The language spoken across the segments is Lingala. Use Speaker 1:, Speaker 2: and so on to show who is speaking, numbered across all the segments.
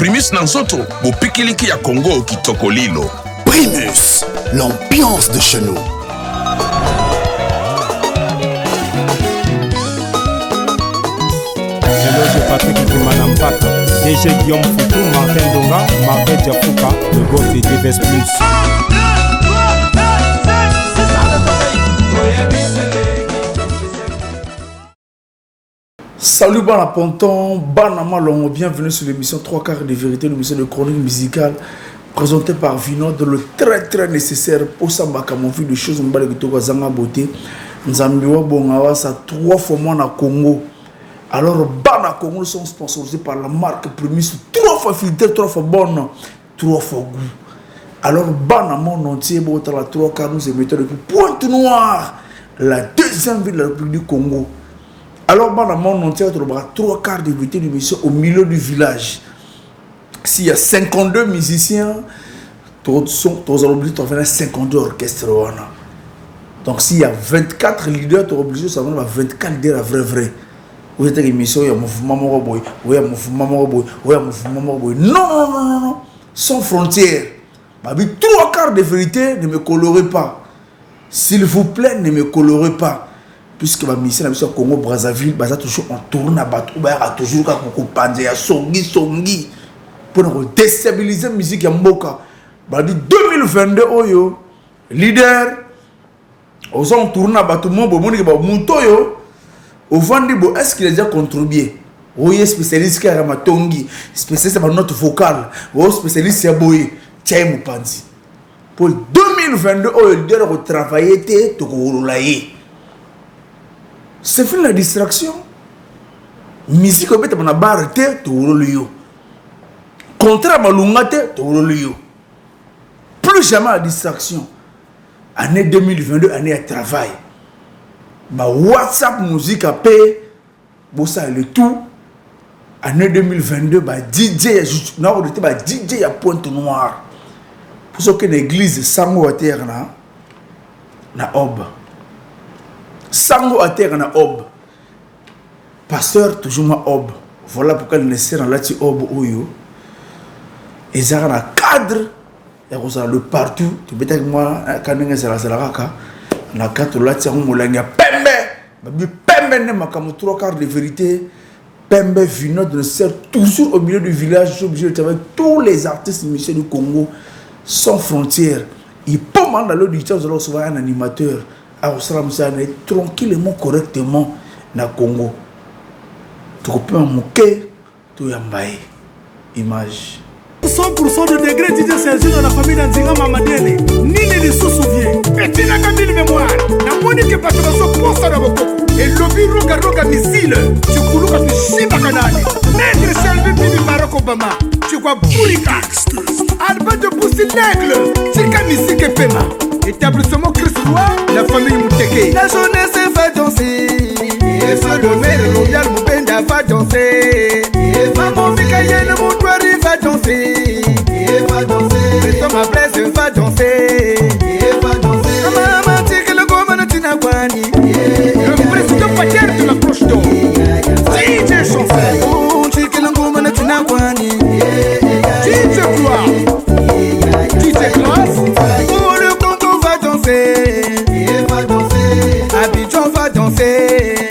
Speaker 1: Primus Nanzoto, bo pikiliki ya Congo kitoko lilo.
Speaker 2: Primus, l'ambiance de chez nous.
Speaker 3: Eloge Patrick Kimanampaka, DG Guillaume Foutou, Martin Donga, Martin Diafouka, le gosse de DBS Plus.
Speaker 4: Salut Bana Ponton, Bana Malon, bienvenue sur l'émission 3 quarts de vérité, l'émission de chronique musicale présentée par Vino de le très nécessaire pour Sambaka, mon fils de choses, on va le Togo Zanga Beauté. Nzambiwa Bongawa, ça 3 fois moins à Congo. Alors, Bana Congo sont sponsorisés par la marque Primus, 3 fois filtré, 3 fois bonne, 3 fois goût. Alors, Bana mon entier, bon, la 3 quarts, nous émettons depuis Pointe-Noire, la deuxième ville de la République du Congo. Alors, dans le monde entier, il y a 3 quarts d'éviter d'émission au milieu du village. S'il y a 52 musiciens, tu as obligé de faire 52 orchestres. Donc, s'il y a 24 leaders, tu es obligé de savoir 24 leaders vrai. Vous êtes une émission, il y a un mouvement Moroboy, il y a un mouvement Moroboy, il y a un mouvement Moroboy. Non. Sans frontières. 3 quarts de vérité, ne me colorez pas. S'il vous plaît, ne me colorez pas. Puisque ma mission au Congo Brazzaville, bah toujours on tourne à battre, bah toujours quand on panze ya songi pour déstabiliser la musique ya mboka. Bah 2022 oyo leader aux on tourne à battre mon bon que bah mutoyo au vandi bo est-ce qu'il a déjà contribué? Oui, spécialiste qui a matongi, spécialiste dans notre vocal, ou spécialiste ya boye, tiens mon panzi. Pour 2022 oyo leader au travailler te to ko laye. C'est fait la distraction. Musique au bête na bar te to yo. Contrat malunga te to yo. Plus jamais la distraction. Année 2022 année à travail. Ba WhatsApp musique à paix. Bon ça le tout. Année 2022 ba DJ na on était ba DJ à Pointe-Noire. Pour ce que l'église Sango à terre na ob. Sango à terre na ob. Pasteur toujours ma ob. Voilà pourquoi il laisse dans la ti ob oyo. Et ça na cadre et ça le partout. Tu peux dire moi quand on est à la raka na cadre là ti on molanga pembe ne makamu 3 quarts de vérité. Pembe Vino de ser toujours au milieu du village, je suis obligé de travailler tous les artistes musiciens du Congo sans frontières. Il peut dans l'auditeur de recevoir un animateur. Alors, ça est tranquillement, correctement dans le Congo. Tu peux me moquer, tu y ambaye. Image.
Speaker 5: 100% de degré DJ Sergio dans la famille d'Anzinga Mamadele. Nini les sous-souvient. Petit n'a qu'à mille mémoire. La monique pas de la pour ça dans vos cocos. Et lobby roga missile. Tu coulou quand tu chibas canali. Maître Selvi Bibi Barack Obama. Tu vois Bourika. Alba de Poussi l'aigle. C'est comme ici que Pema. Établissement Chris Roy, la famille Mouteke. La jeunesse va danser. Et sur le maire royal Moupenda va danser. Et maman Mikaïen Moutouari va danser. Et va danser. Et Thomas Blaise va danser. Et va danser. Maman Tique le gomme de Tinagwani. Le président Pater de la cloche d'or. DJ Chanson. Tique le gomme de Tinagwani. DJ Gloire. DJ Classe. Abidjan va danser,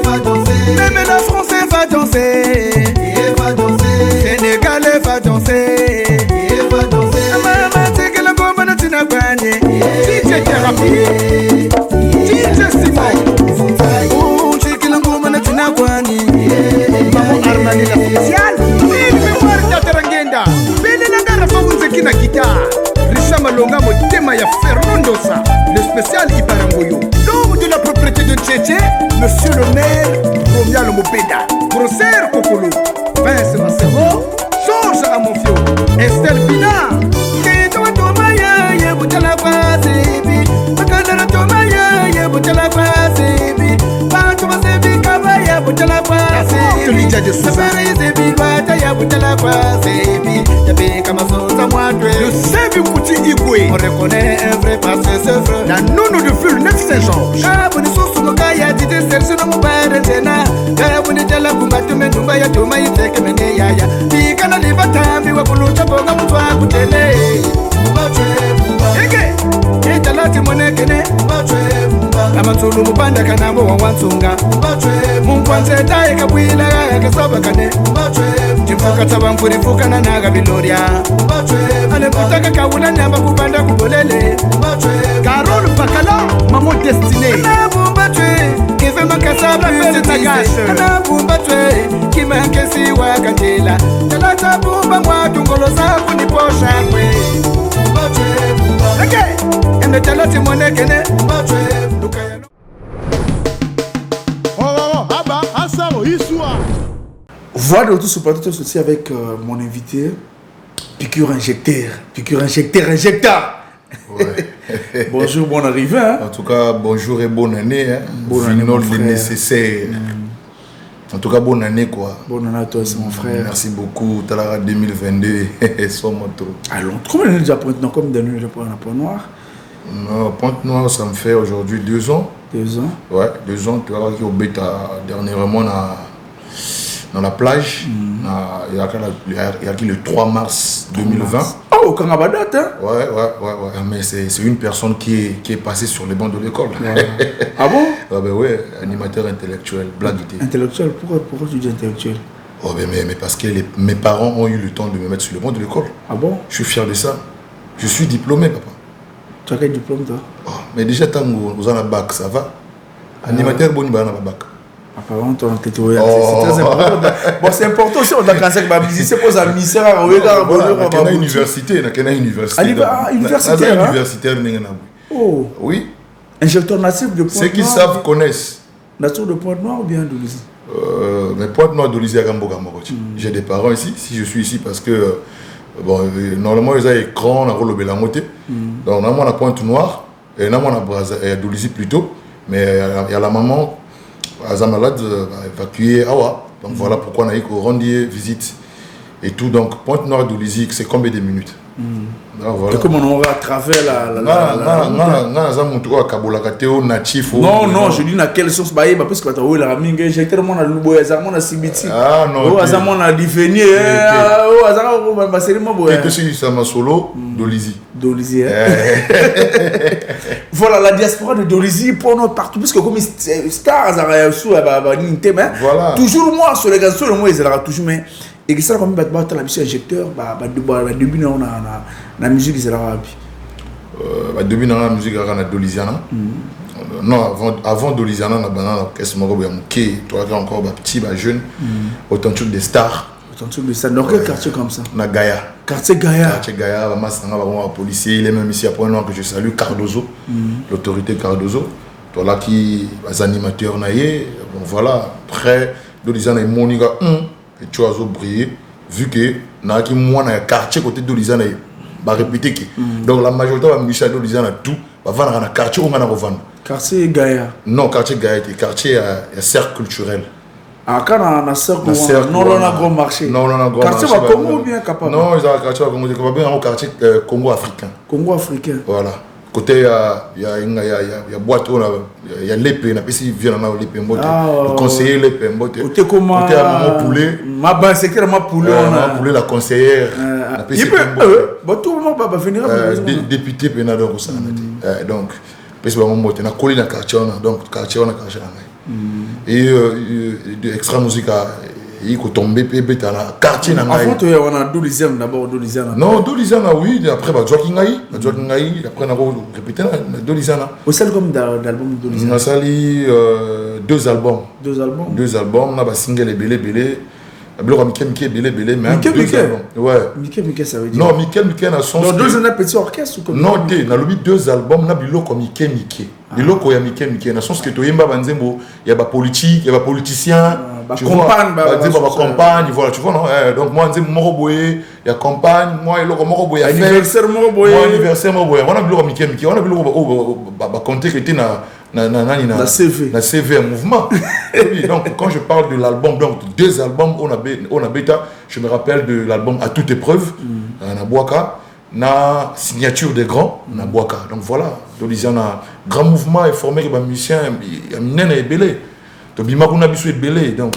Speaker 5: va danser. Même la France va danser, va danser. Sénégalais va danser, va danser. Maman t'es la gomme de Tinabani. DJ Thérapie, DJ Simon. Oh, t'es la gomme de Tinabani. Maman Armani la spéciale. Il me voit la terangenda. Belle la gara fa unzekina guitare. Richard Malonga Motema ya Fernandosa. Le spécial Ibarangoyo. L'homme de la propriété de Tchétché, monsieur le maire, Romial Mopeda, Grosser Kokolo, Vince Massero, Georges Amonfio, Estelle Pina, Keto Tomaya, Yabutala Pasebi, Makana Tomaya, Yabutala Pasebi, Patuma Sebi Kabaya, Butala Pasebi, Tulija de Safari Sebi, Bata Yabutala Pasebi, Yabe Kamaso Samoadre, le Sebi Kouti Igwe, on reconnaît un vrai passeur. La nono de flux, le 9 Saint-Jean. Kabuni Sosumoka, Yadite Serge, no Mubare Tena, Kabuni Jala kumatume numba ya tuma iteke mene yaya Tikana libatambi wa kulucha bonga mutwa kutele Eke, italati mwenekene Amatulu mubanda kanambo wa wantunga Mungwanze tae kabwila kasoba kane Tifuka taba mfurifuka na naga biloria Aleputaka kawula nyamba kubanda kubolele Karol Bakala, Maman Destinée Anabumbatwe, kive makasaba kusitagase Anabumbatwe, kime kesi wakatila Talata bumba mwatungolo saku niposha kwe Ende talati mwenekene
Speaker 4: Voilà de tout ce plateau aussi avec mon invité Piqûre injecteur. Ouais. Bonjour, bonne arrivée. Hein?
Speaker 6: En tout cas, bonjour et bonne année. Hein?
Speaker 4: Bonne année, mon frère.
Speaker 6: Nécessaire. En tout cas, bonne année quoi.
Speaker 4: Bonne année à toi, c'est mon frère.
Speaker 6: Merci beaucoup. Talara 2022.
Speaker 4: Alors, combien d'années déjà Pointe-Noire? Combien d'années déjà Pointe-Noire?
Speaker 6: Non, Pointe-Noire, ça me fait aujourd'hui 2 ans.
Speaker 4: 2 ans?
Speaker 6: Ouais, 2 ans. Tu vois, au bêta dernièrement dans la plage. Il y a le 3 mars 2020.
Speaker 4: Oh, quand on a date, hein?
Speaker 6: Ouais. Mais c'est une personne qui est passée sur les bancs de l'école.
Speaker 4: Ouais. Ah bon?
Speaker 6: Ah ben ouais, animateur intellectuel, blaguité.
Speaker 4: Intellectuel? Pourquoi tu dis intellectuel?
Speaker 6: Oh ben mais parce que mes parents ont eu le temps de me mettre sur les bancs de l'école.
Speaker 4: Ah bon?
Speaker 6: Je suis fier de ça. Je suis diplômé, papa.
Speaker 4: Tu as quel diplôme, toi?
Speaker 6: Oh, mais déjà, tant que vous avez un bac, ça va. Animateur, bon, il a un bac.
Speaker 4: Apparemment, ton tétouage, c'est très important. Bon, c'est important aussi, on a quand même c'est pour ça, ministère, on
Speaker 6: a une université, universitaire.
Speaker 4: Oh.
Speaker 6: Oui.
Speaker 4: Injecteur natif de Pointe-Noire.
Speaker 6: Ceux qui savent connaissent.
Speaker 4: Natif de Pointe-Noire ou bien d'Olizy?
Speaker 6: Mais Pointe-Noire d'Olizy à Gamboga. J'ai des parents ici, si je suis ici parce que bon, normalement ils ont écran, on a rôle au Bélamoté. Donc normalement on a Pointe-Noire et normalement on a d'Olizy plutôt, mais il y a la maman. Aza malade évacué Awa. Donc voilà pourquoi on a eu qu'on rende visite et tout. Donc Pointe-Noire d'Olizy, c'est combien de minutes?
Speaker 4: Voilà. Comment on va à travers
Speaker 6: natif.
Speaker 4: Non, je dis dans quelle source parce que tu as eu la mingue, j'ai tellement à Louboya, à Sibiti.
Speaker 6: Ah non.
Speaker 4: À Divenier,
Speaker 6: solo d'Olizy.
Speaker 4: Voilà la diaspora de d'Olizy pour nous partout parce que comme stars toujours moi sur les gars sur le moi ils sont toujours mais et que ça comme la mission injecteur début on a la musique ils
Speaker 6: début dans la musique on a d'Oliziana. Non, avant d'Oliziana on a banana qu'est-ce moko ya muké toi encore petit jeune authentique des stars.
Speaker 4: Authentique des stars dans quel quartier comme ça?
Speaker 6: Na Gaïa.
Speaker 4: Quartier Gaïa.
Speaker 6: Quartier Gaïa, un policier, il est même ici à Pointe-Noire que je salue, Cardozo, l'autorité Cardozo. Toi là qui est animateur naïe, bon voilà, après d'Oliziana et Monica et tu as brillé vu que na qui moi na quartier côté d'Oliziana va répéter que donc la majorité va Michel d'Oliziana tout va vendre dans quartier où on va vendre.
Speaker 4: Quartier Gaïa.
Speaker 6: Non, quartier Gaïa, quartier cercle culturel.
Speaker 4: Ah, quand on a cercle, non, on a gros marché.
Speaker 6: Non, on a gros
Speaker 4: marché. Quartier Congo ou bien capable?
Speaker 6: Non, ils ont un quartier Congo, c'est capable, un quartier Congo africain.
Speaker 4: Congo africain.
Speaker 6: Voilà. Côté il y a boîte, il y a l'épée, on a ici vient on a l'épée, le conseiller l'épée,
Speaker 4: côté comment?
Speaker 6: Côté à maman poulet.
Speaker 4: Ma base c'est que ma poulet on a
Speaker 6: poulet la conseillère.
Speaker 4: Il peut tout le monde va venir
Speaker 6: député pénador au Sénat. Donc parce que maman monte na collé dans quartier donc quartier on a quartier et extra musique il faut tomber bébé dans la quartier na ngai.
Speaker 4: Avant on a d'Oliziana d'abord d'Oliziana.
Speaker 6: Non, d'Oliziana oui, après bah Joaquingai, après on a répété d'Oliziana.
Speaker 4: Au seul comme d'album d'Oliziana.
Speaker 6: On a sali 2 albums.
Speaker 4: 2 albums.
Speaker 6: 2 albums, on a ba single et belé. Ablo Mickey belé mais 2 albums. Ouais.
Speaker 4: Mickey ça veut dire.
Speaker 6: Non, Mickey na son.
Speaker 4: Non, 2 ans petit orchestre ou comme.
Speaker 6: Non, na lobi 2 albums na biloko Mickey. Biloko ya Mickey na son ce que toyemba banzembo, il y a ba politique, il y a ba politicien. Tu campagne, campagne, voilà, tu vois, non? Donc, moi, je dis, il y a campagne, moi, il y a
Speaker 4: anniversaire,
Speaker 6: anniversaire, on a vu le Mickey, on a vu le compter que était la CV, un mouvement. Donc, quand je parle de l'album, donc 2 albums, on a bêta, je me rappelle de l'album À toute épreuve, on a Boaka, na signature des grands, on a Boaka. Donc, voilà, un grand mouvement est formé par les musiciens, il y a Minena et Belé. Donc, Bimakuna Bissou est belé, donc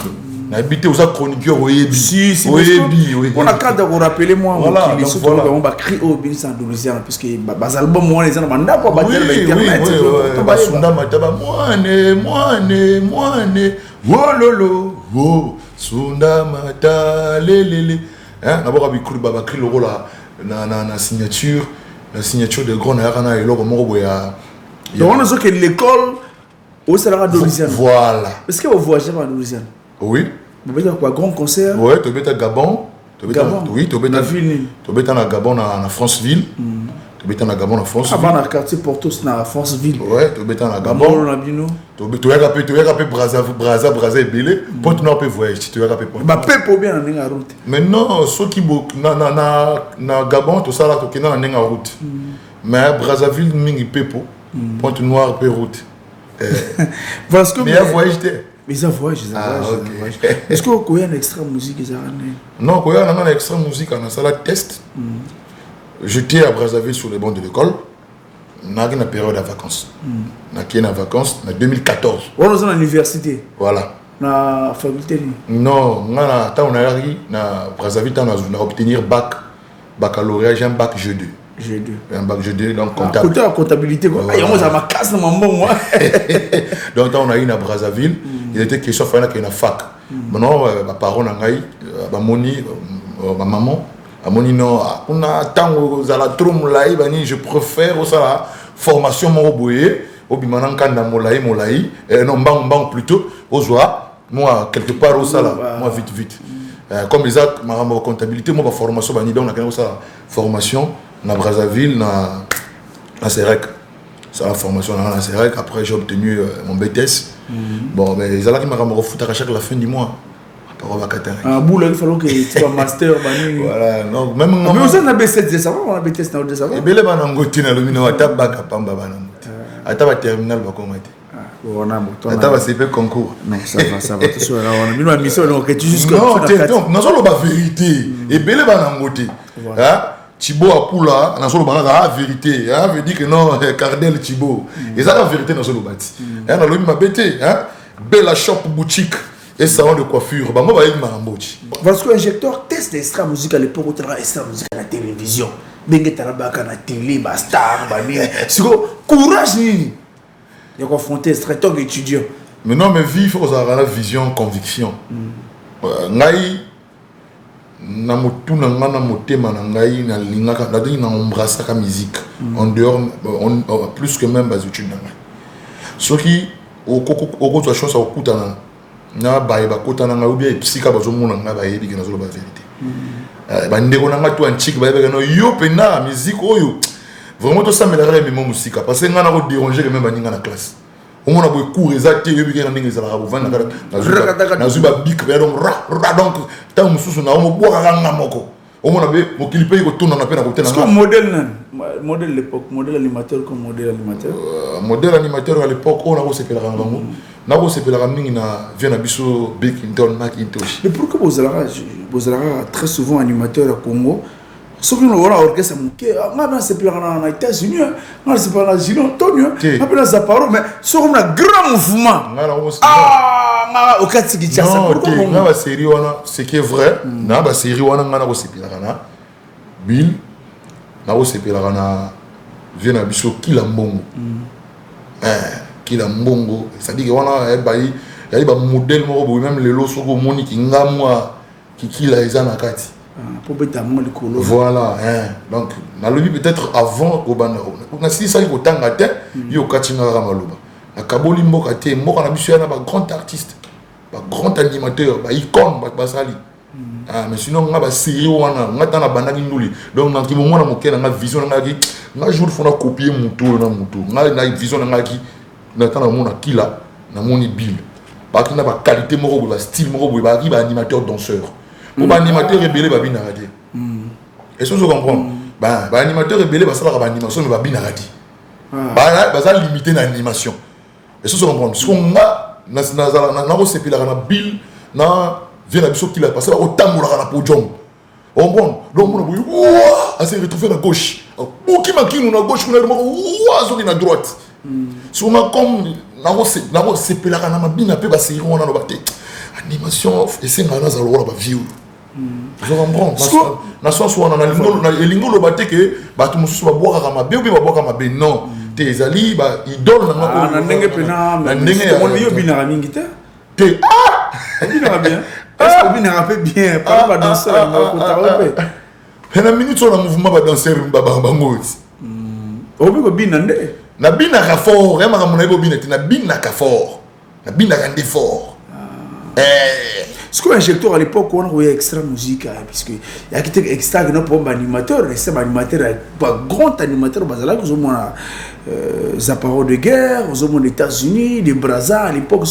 Speaker 6: na habité aux chroniqueurs oyebi
Speaker 4: si
Speaker 6: oyebi
Speaker 4: on a quand de rappeler moi
Speaker 6: voilà
Speaker 4: les autres on va crier au bin sans Louisiane parce que bas album moi les gens manda ko battre l'internet
Speaker 6: basunda mataba moine wololo wo sunda mata lelele hein d'abord abikru baba cri le rôle na signature la signature de grand na et logo moko boya
Speaker 4: donc on a que l'école au Sénégal de Louisiane
Speaker 6: voilà
Speaker 4: est-ce que vous voyagez en Louisiane
Speaker 6: oui
Speaker 4: vous avez quoi grand concert
Speaker 6: ouais tu beta Gabon oui tu beta
Speaker 4: ville
Speaker 6: tu beta na Gabon na Franceville tu beta na Gabon na Franceville
Speaker 4: avant na quartier Portos na Franceville
Speaker 6: ouais tu beta na Gabon
Speaker 4: na bino
Speaker 6: tu as rappelé Brazza belé pour tu n'as pas voyagé tu as rappelé
Speaker 4: bah pepo bien na route
Speaker 6: maintenant ceux qui na Gabon tout ça là tu na na route mais Brazzaville mingi pepo Pointe Noire pe route
Speaker 4: parce que
Speaker 6: mais à voyager
Speaker 4: mais ça voyage est-ce que vous connaissez un extra musique
Speaker 6: non quoi on a un extra musique on a ça la test j'étais à Brazzaville sur les bancs de l'école na une période de vacances na qui en vacances en 2014
Speaker 4: on est en université
Speaker 6: voilà
Speaker 4: na faculté
Speaker 6: non na ta on a na Brazzaville on a obtenir baccalauréat j'ai un bac G2 un bac G2 donc
Speaker 4: comptabilité quoi
Speaker 6: voilà.
Speaker 4: Moi ça m'a casse dans mon moi
Speaker 6: donc on a eu à Brazzaville il était question faire qu'il y a une fac maintenant ma parole nangai ba moni ma maman a moni non on a tant za la trum lai bani je préfère ça formation mo boye obimana kanda molai non bang plutôt ozwa moi quelque part au sala moi vite comme les autres ma comptabilité moi formation bani donc on a ça formation na Brazzaville na Serek ça la formation na Serek après j'ai obtenu mon BTS bon mais ils allaient qui m'a refoutu à chaque la fin du mois
Speaker 4: ah boule il fallait que tu vas master bani
Speaker 6: voilà non même
Speaker 4: mais on a BTS ça va on a BTS na ça va
Speaker 6: et belé bana ngoti na lumino atabaka pamba bana ataba terminal ba komati
Speaker 4: on a moto
Speaker 6: ataba CP concours
Speaker 4: non ça va tout ça on a mis une mission donc tu jusque
Speaker 6: non non solo ba vérité et belé bana ngoti hein Thibaut Apula, dans solo la vérité, hein, veut dire que non, Cardel Thibaut. Et ça la vérité dans solo bâti. Hein, dans le m'a bêté, hein, Bella Shop boutique et salon de coiffure. Bah moi bah il m'a remboursé.
Speaker 4: Parce que injecteur teste extra musique à l'époque où tu as extra musique à la télévision. Bengue tarabaka na télé, ba star, ba ni. C'est courage ni. Il y a confronté extracteur étudiant.
Speaker 6: Mais non mais vie il faut avoir la vision, conviction. Ngai na motu na ngana motema na ngai na lingaka na embrasser la musique en dehors plus que même bas études na ngai soki oko to chance okutana na baye bakotana ngai ou bien psyka bazomona ngai baye biki na zolo ba vérité ba ndeko na ngai to antique baye beka no yo pena musique oyo vraiment to samela la même musique parce que ngana ko déranger que même baninga na classe on a beaucoup cours exacté et puis on a des salariés pour vendre na zuba big donc donc tant mususu na on boire nga moko on a be mo clip ko tourner na pena ko tena
Speaker 4: comme modèle l'époque modèle animateur comme modèle animateur
Speaker 6: à l'époque on a ko sepela nga bango na ko sepela mingi na vient na biso big Inton Macintosh
Speaker 4: mais pourquoi vous allez très souvent animateur à Congo ce que nous avons orchestre on c'est plus en États-Unis on c'est pas en Chine Antonio on peut ça parole mais sur un grand mouvement au cas de ça pourquoi
Speaker 6: on a série wana ce qui est vrai na ba série wana ngana ko sepela kana Bill na ko sepela kana vient biso kila mbongo kila mbongo ça dit que wana bayi ya ba modèle moko même les lots soko moni ki ngamwa ki kila ezana kati
Speaker 4: voilà
Speaker 6: hein donc na lobi peut-être avant au bandaro na si ça ko tanga te yo katinga ramaloba na kaboli mboka te mboka na biso na ba grand artiste ba grand animateur ba icône ba basali mais sinon nga ba série wana ngata na bandaki nduli donc na kimo mona mokena nga vision nga ki nga jour fona copier mutu nga na vision nga ki na tana mona kila na moni Bill ba ki na ba qualité moko ba style moko ba ki ba animateur danseur pour animateur rebelle ba bina raté et ça je comprends ba animateur rebelle ba sala ba animation mais ba bina raté ba ça limité na animation et ça je comprends parce qu'on a na ko sepela na Bill na vient na biso qui l'a passé au tamola na podium on bon donc on a s'est retrouvé à gauche ou qui makinu na gauche on a zone na droite si on a comme na ko sepela na bina pe ba série on a no baté animation esenga naza lokola baview je comprends na sens wana na elingo loba te ke bato mosusu babwakaka mabe obe babwaka mabe non te ezali baidole nanga
Speaker 4: na ndenge mpena na ndenge yo binaka mingi te
Speaker 6: te
Speaker 4: obinaka bien est-ce que obinaka mpe bien par badanser yango kotaka mpe
Speaker 6: mpe na minute oyo na mouvement badanser bango oti
Speaker 4: obi kobina nde
Speaker 6: nabinaka fort ya makambo na ye bobina te nabinaka fort nabinaka nde fort
Speaker 4: ce que injecteur à l'époque on a extra musique puisque il y a qui extra que non pour animateur c'est animateur pas grand animateur bazala que au moins Zaparo de guerre aux États-Unis les Brazza à l'époque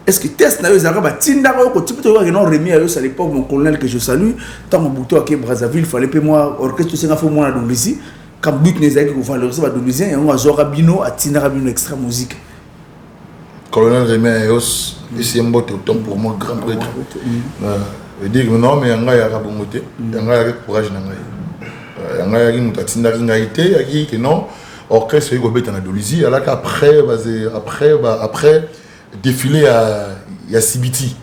Speaker 4: est-ce que test na yo zaka tinda ko type to que non remis à eux à l'époque mon colonel que je salue tant mon bouton à Brazzaville fallait pas moi orchestre c'est fait moi dans ici quand but les aïe que valoriser ba domisien et on a zora bino à tinda bino extra musique
Speaker 6: colonel Rémi Ayos ici un mot autant pour moi grand prêtre je dis que non mais yanga ya kabongote yanga ya courage na ngai yanga ya ki mutatinda ki ngaité ya ki que non orchestre iko beta na dolizi alors après défilé à Sibiti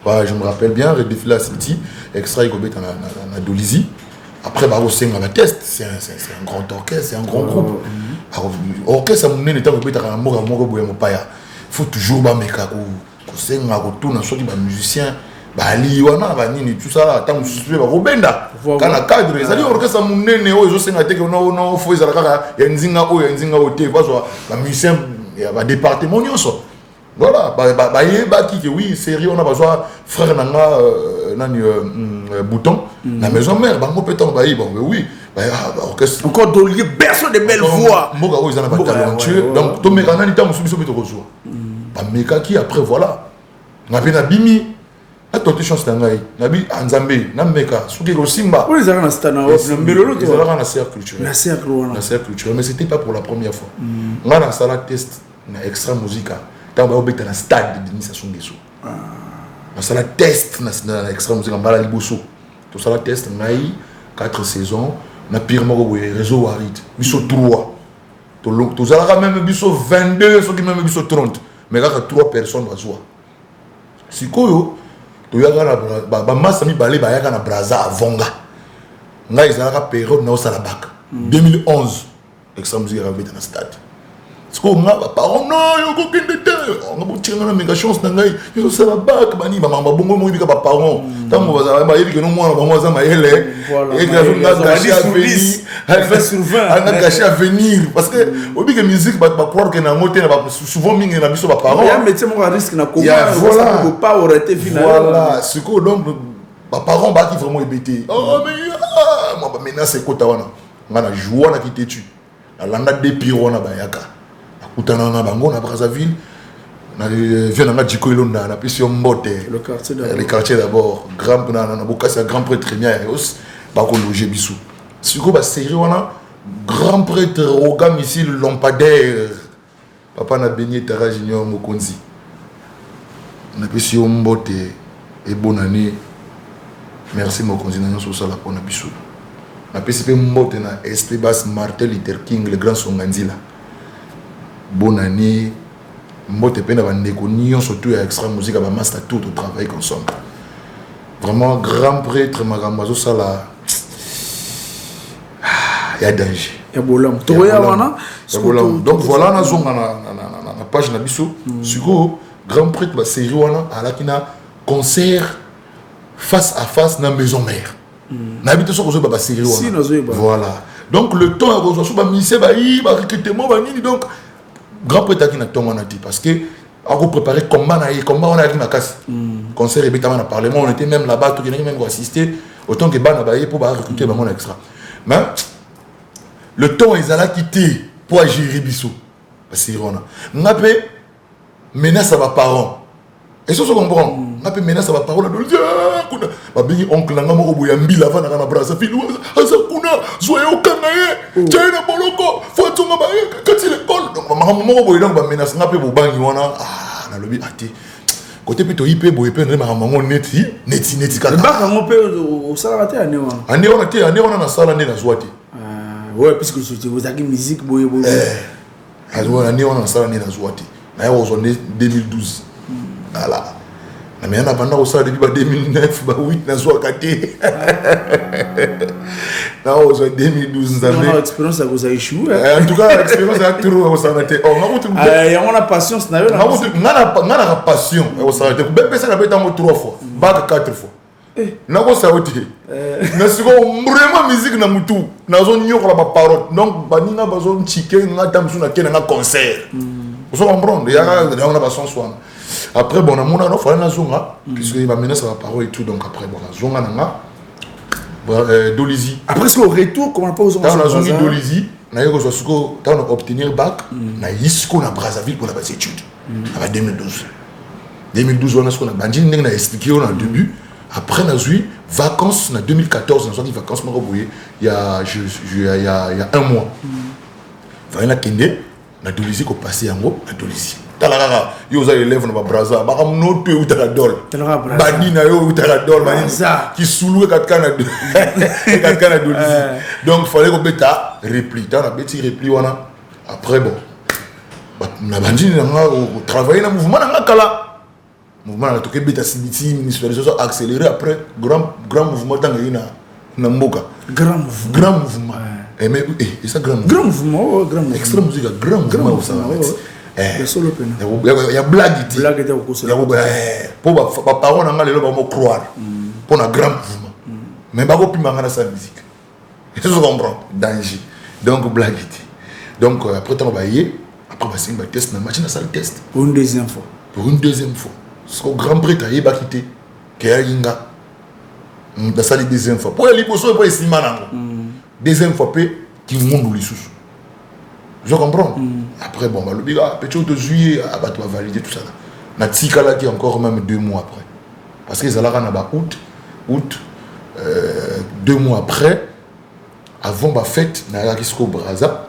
Speaker 6: ouais, je me rappelle bien le défilé à Sibiti extra iko beta na dolizi après bah au senga la test c'est un grand orchestre c'est un grand groupe orchestre ça monene temps beta na moko boya mopaya faut toujours ba meka ko senga ko tuna soki ba musicien ba liwana ba nini tout ça tant suspect ba robenda kana cadre ezali orchestre munene o ezo senga te que no faut ezala kaka ya nzinga o te ba so ba musicien ya ba département nyonso voilà ba yeba ki que oui sérieux on a besoin frère nanga nani bouton la maison mère ba mo pétant ba bon oui orchestre
Speaker 4: encore d'olier berceau de belles voix
Speaker 6: moga o ezana ba talentueux donc to meka nani tant musubiso beto kozwa ba meka ki après voilà ngapi na bimi a tote chance na ngai nabi anzambe na meka suki ko simba
Speaker 4: oui ça na stana na mbelolo to
Speaker 6: ça na cercle culturel
Speaker 4: na cercle
Speaker 6: culturel mais c'était pas pour la première fois nga na sala test na extra musica tant ba obeta na stade de l'initiation Ngeso na sala test na extra musica mbala liboso to sala test ngai 4 saisons na pire moko réseau warid biso 3 to zala même biso 22 soki même biso 30 mais kaka 3 personnes bazwa sikoyo to yaka na ba massa mi balé ba yaka na Brazza avonga nga ezalaka période na osala bac 2011 extra musique avec dans stade sikoyo nga ba parents non yo ko kende te nga botinga na méga chance na ngai yo sala bac bani ba mamba bongo mo bika ba parents tango bazala ba yebi que non mwana ba mwaza mayele et que nga gâché à venir
Speaker 4: fait sur 20
Speaker 6: on a gâché à venir parce que obi que musique ba croire que na moté na souvent mingi na biso ba parents
Speaker 4: ya métier mo risque na comment
Speaker 6: voilà
Speaker 4: ne pas aurait été final
Speaker 6: voilà ce que donc ba parents ba qui vraiment ébêté oh mais moi ba menace kota wana ngana joie na kité tu la landa de piro na ba yaka akutana na bango na Brazzaville na vient na Djiko Ilonda na pisio mbote le quartier d'abord grand na bokasi grand prêtre Niaos ba ko loger biso siko ba série wana grand prêtre Roga missile lampadaire papa na Beignet Tara Junior Mokonzi na pisio mbote et bonne année merci Mokonzi na so sala pona biso na PCP mbote na SP Bass Martel Luther King le grand Songanzila bonne année mbote pena ba ndeko nion surtout ya extra musique ba master tout au travail ensemble vraiment grand prêtre magambazo sala ya danger
Speaker 4: ya bolam to ya wana
Speaker 6: donc voilà na zonga na page na biso siko grand prêtre ba série wana ala kina concert face à face na maison mère na habite so ko ba série wana voilà donc le temps a reçu ba mise ba recrutement ba nini donc grand prêtre qui na tomona ti parce que a préparé combat on a dit ma casse concert et bitama na parlement on était même là-bas tout qui même assister autant que bana baye pour recruter ba mon extra mais le temps ils allaient quitter pour gérer biso parce que on a ngapé menace à ba parents et ça se comprend ngapé menace à ba parents de dire kuna ba bingi oncle nga moko boya mbila va na Brazzaville asa kuna soyez au kanaye tena boloko faut tonga ba quand l'école donc maman moko boya donc ba menace ngapé bo bangi wana na lobi ati côté plutôt IP boye pe na maman neti kaka
Speaker 4: ba ngo pe au sala te ane
Speaker 6: wana na sala ne na zwati
Speaker 4: ouais puisque c'était vous avez musique boye
Speaker 6: alors on a sala ne na zwati na yo 2012 voilà Mais on a pendant ça depuis 2009, 2008, na zo kate. Na o 2012
Speaker 4: on expérience à vous a échoué.
Speaker 6: En tout cas, l'expérience a trop ça été. Oh,
Speaker 4: on a patience na yo.
Speaker 6: On a passion, on s'arrête. Ben ça na pas tant 3 fois, bac 4 fois. Na ko ça oti. Na siko vraiment musique na mutu. Na zo nyoko la parole. Donc baninga bazo chicken na tamsu na kena na concert. Vous comprenez? Il y a on a pas son soin. Après bon on a fait na zonga puisque il va mener sa parole et tout, donc après bon zonga nanga Dolizy.
Speaker 4: Après ce retour comment pas aux
Speaker 6: zonga Dolizy na yo ko siko ta on obtenir bac na Isco na Brazzaville pour la base études en 2012 on a ce qu'on a bandi ndenge na expliqué au début. Après na zui vacances en 2014 na zui vacances moko boye il y a un mois va kende na Dolizy ko passer yango na Dolizy talara yo za élève na Brazza ba kam no pe utara dol bani na yo utara dol bani qui soulou katka na Dolizy donc fallait ko beta repli ta na beti repli wana après bon na bandi na travailler na mouvement na kala mouvement na toke beta sibiti ministérialisation accéléré après grand mouvement tanga na mboka
Speaker 4: grand
Speaker 6: mouvement et mais et ça grand
Speaker 4: mouvement
Speaker 6: extrême musique grand mouvement ça il y a blague il y a pour ba parole na ngale ba mo croire pour na grand mouvement mais ba ko pima ngana sa musique je comprends danger donc blague donc après temps ba yé après ba simba test na machine à salle test
Speaker 4: pour une deuxième fois
Speaker 6: ce grand prix taillé ba quitté que yinga da salle deuxième fois pour les liboso pour estima nango deuxième fois pe qui monde li sous je comprends. Après bon bah le biga petit de juillet bah tu vas valider tout ça là na tika là qui encore même 2 mois après parce que ça là na ba août 2 mois après avant ba fête na Isco Brazza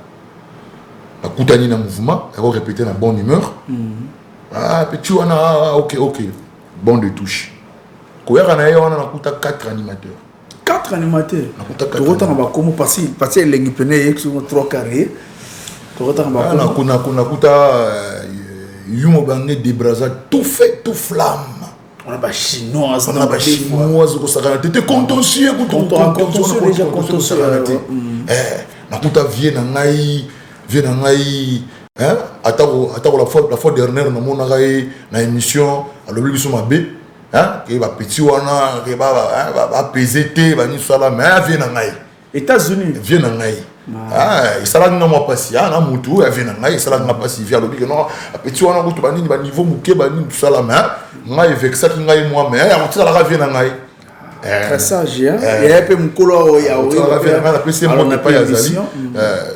Speaker 6: na kutani na mouvement et répéter na bonne humeur petit wana OK bon de touche ko ya na yo na kuta 4 animateurs
Speaker 4: tu retournes ba comment passer les pené sur 3 carrés
Speaker 6: kuna kuta yumo bangé de Brazza tout fait tout flamme
Speaker 4: on a pas chinois
Speaker 6: ko sakana t'étais contentieux na kuta vient na ngai hein atako la fois dernière na mona ngai na émission alobi biso mabe hein ke ba petit wana ke ba PZT ba ni sala mais vient na ngai
Speaker 4: États-Unis
Speaker 6: vient na ngai il sala nga moi passi na mutu vient na ngai sala nga passi via lobi que non petit wana ko to ba nini ba niveau muke ba ni sala mais ngai vexa ki ngai moi mais ya mutala ka vient na ngai
Speaker 4: très sage ya pe mukolo ya o
Speaker 6: ya na PC mo na pas yazali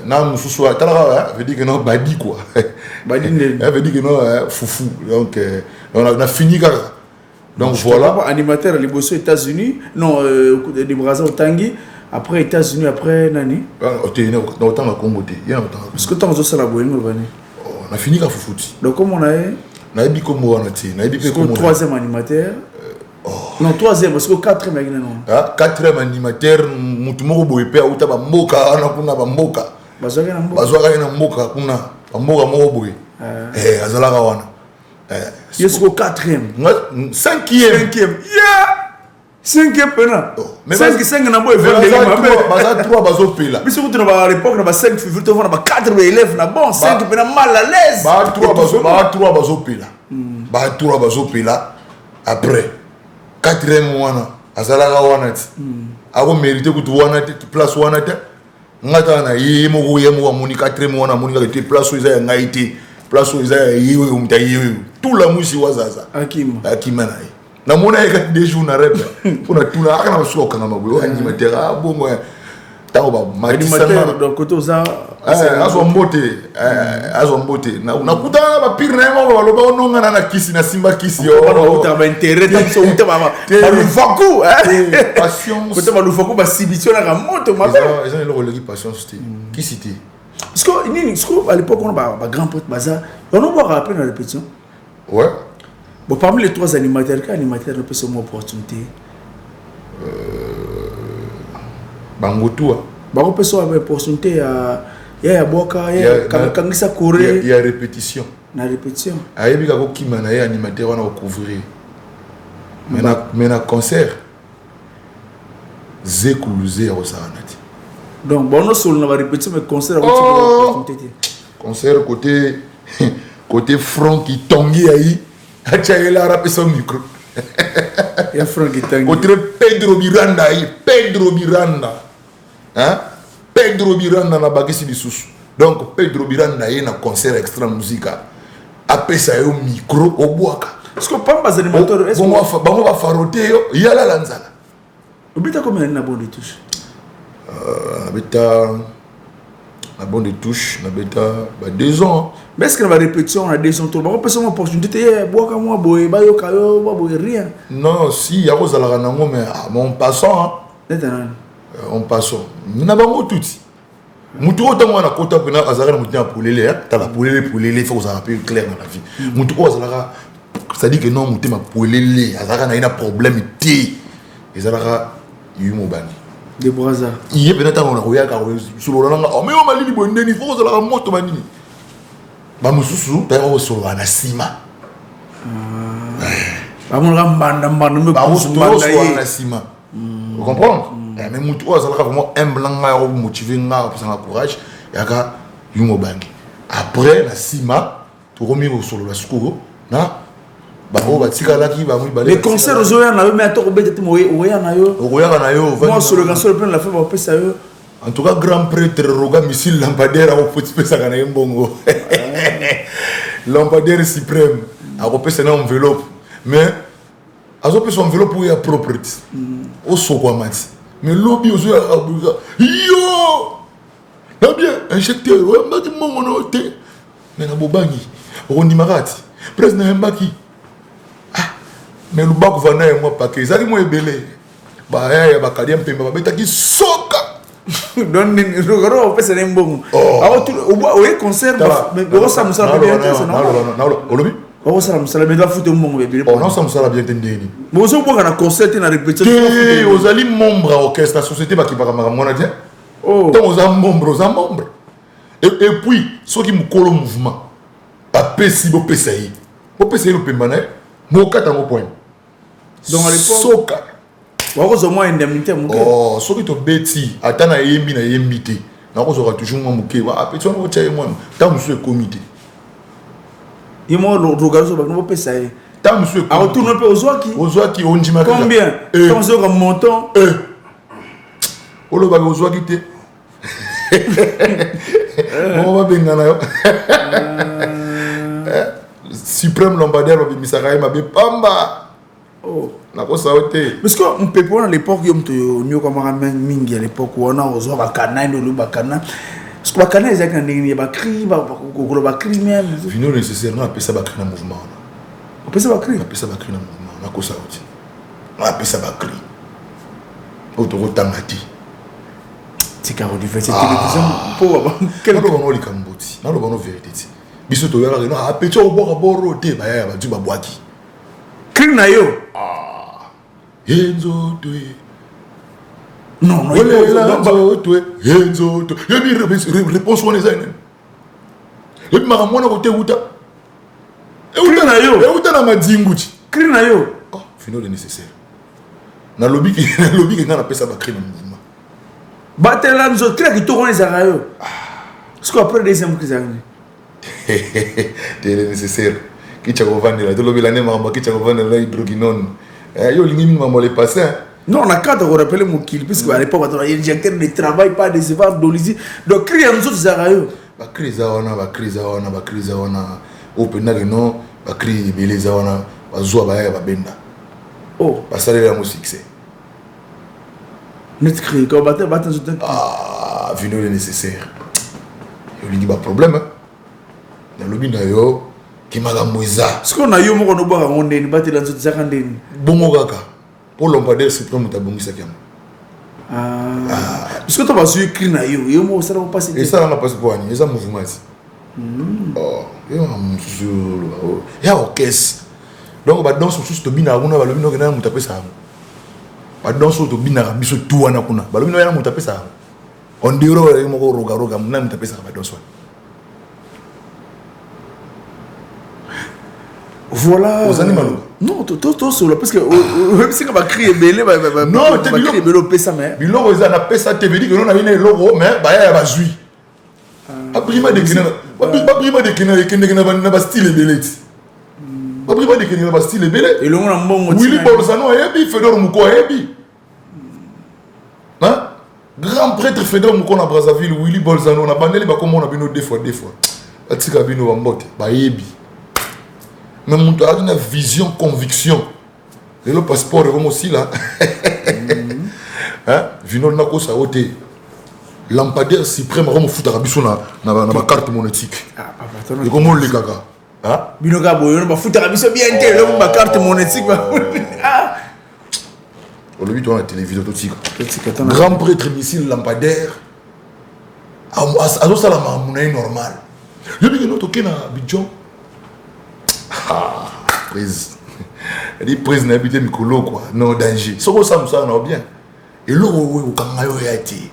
Speaker 6: na mususu atala veut dire que non badi quoi
Speaker 4: badi ne
Speaker 6: veut dire que non foufou donc on a fini car donc voilà
Speaker 4: animateur liboso États-Unis non de Brazza Tangi après États-Unis après nani
Speaker 6: dans autant la Congo
Speaker 4: parce que tant ça la boîte
Speaker 6: on a fini car foufouti
Speaker 4: donc comme on a
Speaker 6: na ebi kombo wana ti na ebi pe kombo
Speaker 4: troisième animateur non troisième parce que quatrième avec non
Speaker 6: quatrième animateur mutu moko boye pe auta ba mboka ana kuna ba mboka bazwaka na mboka kuna ba mboka moko boye azalaka wana
Speaker 4: yesko quatrième
Speaker 6: cinquième
Speaker 4: cinquième pena mais 5 na boye
Speaker 6: baza 3 bazopela
Speaker 4: biso kutu na l'époque na ba 5 février to na ba 4 élèves na bon 5 pena mal à l'aise
Speaker 6: ba 3 bazopela ba 3 bazopela après 4e wana azalaka wana ti ako mérité kutu wana ti place wana te ngata na yemo amoni 4e wana amoni ka te place oza ya ngai te place oza ya yewe umtayewe tout la musi wazaza akima na na mona ka des jours na rep pour tout la kana so kana mabwe animateur bongo tawo ba
Speaker 4: animateur donc côté oza
Speaker 6: azo mbote na kuta ba pire na ngo baloba ononga na kisi na simba kisi yo
Speaker 4: ba ba intérêt tant so uta ba lufaku
Speaker 6: passion
Speaker 4: côté ba lufaku ba sibition na moto ma
Speaker 6: ils ont le passion c'était qui c'était
Speaker 4: parce que nini à l'époque on ba grand pote baza on va rappeler la répétition
Speaker 6: ouais
Speaker 4: bon parmi les 3 animateurs quel animateur peut se moi opportunité
Speaker 6: bangotua
Speaker 4: bako peut se opportunité ya boka ya kangisa corée
Speaker 6: il y a répétition
Speaker 4: na répétition
Speaker 6: ayebi kako kima na animateur wana couvrir Mais na concert Zekuluze à Osaranati.
Speaker 4: Donc bon on solo na va répéter mais concert
Speaker 6: concert côté front qui tanguy aí achaela rapé son micro.
Speaker 4: Ya front qui tanguy.
Speaker 6: Côté Pedro Miranda aí, Pedro Miranda. Hein? Pedro Miranda na bagisi lisusu. Donc Pedro Miranda aí na concert extra musica. Après ça au micro au boaka.
Speaker 4: Est-ce que pas les animateurs est-ce que
Speaker 6: bon va faroter yo yala lanzala.
Speaker 4: Obita combien na bon de touche?
Speaker 6: Habita la bonne de touche, habita 2 ans.
Speaker 4: Mais est-ce que la répétition a 2 ans tout bon personne opportunité boaka moi boy ba yo kayo ba boy rien.
Speaker 6: Non, si ya ko zala nango mais mon passant on passant. Na bango tuti. Mutu otango na kota pena azara mutu na polele ta la polele il faut ça rappeler clair dans la vie. Mutu ko azala ça dit que non mutu ma polele azara na ina problème té. Ezala yumo bani.
Speaker 4: De Braza.
Speaker 6: Il est peut-être on a regardé sur le langue. Oh mais on m'a dit bon il faut que la moto bani. Ba mususu ta o sur la sima.
Speaker 4: Ba mon rambanda me
Speaker 6: ba o sur la sima. Vous comprenez? Mais mutu o azala vraiment un blanc o motiver nga pour ça courage yaka yumo bani. Après la sima tu remis sur le scouro na
Speaker 4: les concerts aux oya na yo mais attends obete moye oya na yo moi sur le gansol plein la fait va pesa yo
Speaker 6: en tout cas grand prêtre Roga Missile Lampadaire au petit pesa kana mbongo Lampadaire suprême a repesa na enveloppe mais azo pesa enveloppe pour ya propriété au sokwa mati mais lobby aux oya yo na bien injecteur ouais mbaki mbongo na hotel mais na bobangi rondimarati président mbaki. Mais le bac va naître moi paquet. Ça dit moi belé. Bah ya bakadia mpemba babeta ki soka.
Speaker 4: Don ni rogaro on fait c'est bon. Ah tu au concert mais on ça me ça bien c'est non.
Speaker 6: Non, olobi.
Speaker 4: On ça me ça mais doit foutre mon bébé.
Speaker 6: Oh non ça me ça bien tendeni.
Speaker 4: Bon ça pour na concert na répétition.
Speaker 6: Aux ali membre orchestre la société ba ki ba mona dia. Oh. Donc aux membre. Et puis ceux qui me collent au mouvement. Pas pesi bo pesai. Bo pesai le pembana. Mo kata mo point.
Speaker 4: Donc à l'époque
Speaker 6: soka
Speaker 4: wakozo moi indemnité mon gars.
Speaker 6: Oh soki to beti atana yembi na yembité na ko sera toujours moi muke wa petit on tient moi tant monsieur comité
Speaker 4: yemo regarde so ba no pesa e
Speaker 6: tant monsieur
Speaker 4: a retourne peu ozwaki
Speaker 6: on dit ma
Speaker 4: combien tant so comme montant
Speaker 6: olo ba ozwaki te on va bengana yo suprême Lampadaire ba misaka ma be pamba. Oh, na ko saoté.
Speaker 4: Parce que on peut pas à l'époque yom to nyo comme ramen mingi à l'époque où on a ozo ba kana no ba kana. Parce que ba kana ezaka ndingi ba cri ba ko ba cri même.
Speaker 6: Vino nécessairement appeler ça ba cri na mouvement.
Speaker 4: On peut ça ba cri.
Speaker 6: Appeler ça ba cri na mouvement. Na ko saoté. On appelle ça ba cri. Auto tamati.
Speaker 4: C'est car on dit c'est télévision pour
Speaker 6: quel moment li kamboti. Na lo bono vérité. Biso to yara no a petit au bord te ba ya ba du ba boaki.
Speaker 4: Cri na yo.
Speaker 6: Enzo toi.
Speaker 4: Non,
Speaker 6: Enzo toi. Enzo toi. Il y a réponse on les a. Et puis ma mona côté uta. Et uta na yo. Et uta na madinguti.
Speaker 4: Cri na yo.
Speaker 6: Oh, fino le nécessaire. Na lobby qui na pesa ba cri na mouvement.
Speaker 4: Batela nzo cri qui to on les a yo. Parce qu'après deuxième cri ça.
Speaker 6: C'est nécessaire. Qui t'a vendu là, tout le bilan est marrant, qui t'a vendu là hydroquinone. Yo lingi maman les passer.
Speaker 4: Non, on a qu'à te rappeler mon kill puisque à l'époque on a injecté ne travaille pas de se faire d'olizi. Donc crier nous autres zarayo.
Speaker 6: Ba crise ona. Open na non, ba crise beleza ona, ba zoa ba ya ba benda.
Speaker 4: Oh,
Speaker 6: ba saler la musique c'est.
Speaker 4: Net crier quand battre
Speaker 6: ah, vino le nécessaire. Yo lingi ba problème. Dans le bina yo qui m'a la moisa.
Speaker 4: Ce qu'on a eu mon no boire on den battre dans cette zakandeni.
Speaker 6: Bongo kaka. Pour Lampadaire suprême ta bongi sakiam.
Speaker 4: Parce que tu vas sur cri na yo mo ça va passer.
Speaker 6: Et ça on a passé pour ani, ça mouvement. Oh, yo am sur ya orchestre. Donc ba danse sous to bina kuna ba lobino kana mutape sa. Ba danse to bina biso tout wana kuna. Ba lobino yana mutape sa. On diro mo ko roga muna mutape sa ba danse.
Speaker 4: Voilà.
Speaker 6: Aux animaux.
Speaker 4: Non, tout solo. Parce que même si on va crier belé,
Speaker 6: non,
Speaker 4: tu vas crier belé au pesa, mais.
Speaker 6: Biloko, ils ont appelé ça, tu veux dire que nous avons un logo, mais il y a un jus. Abrima de Kina, Abrima de Kina, n'a pas style belé. Abrima de Kina, n'a pas style belé.
Speaker 4: Et l'on a un bon motif.
Speaker 6: Willy Bolzano, Ebi, Fedor Mouko, Ebi. Hein? Grand prêtre Fedor Mouko na Brazzaville, Willy Bolzano, on a bandé, comme on a vu deux fois. Atika Bino Wambote, Ebi. Mais mon gars a une vision, conviction. Et le passeport est comme aussi là. Hein? Vino Nako Saote. Lampadaire suprême, on fout à la ma carte monétique.
Speaker 4: Ah, papa,
Speaker 6: et comment les gaga? Hein?
Speaker 4: Bino Gabo, on va foutre à la bien tel, ma carte monétique. Ah!
Speaker 6: On l'a vu dans la télévision tout de suite. Grand prêtre missile lampadaire. À ça, la monnaie normale. Je dis que nous, toqué na Bidjon. Ah, prise. Elle dit prise n'a habité Mikolo quoi. Non danger. Ce que ça me semble bien. Et là où quand on a été,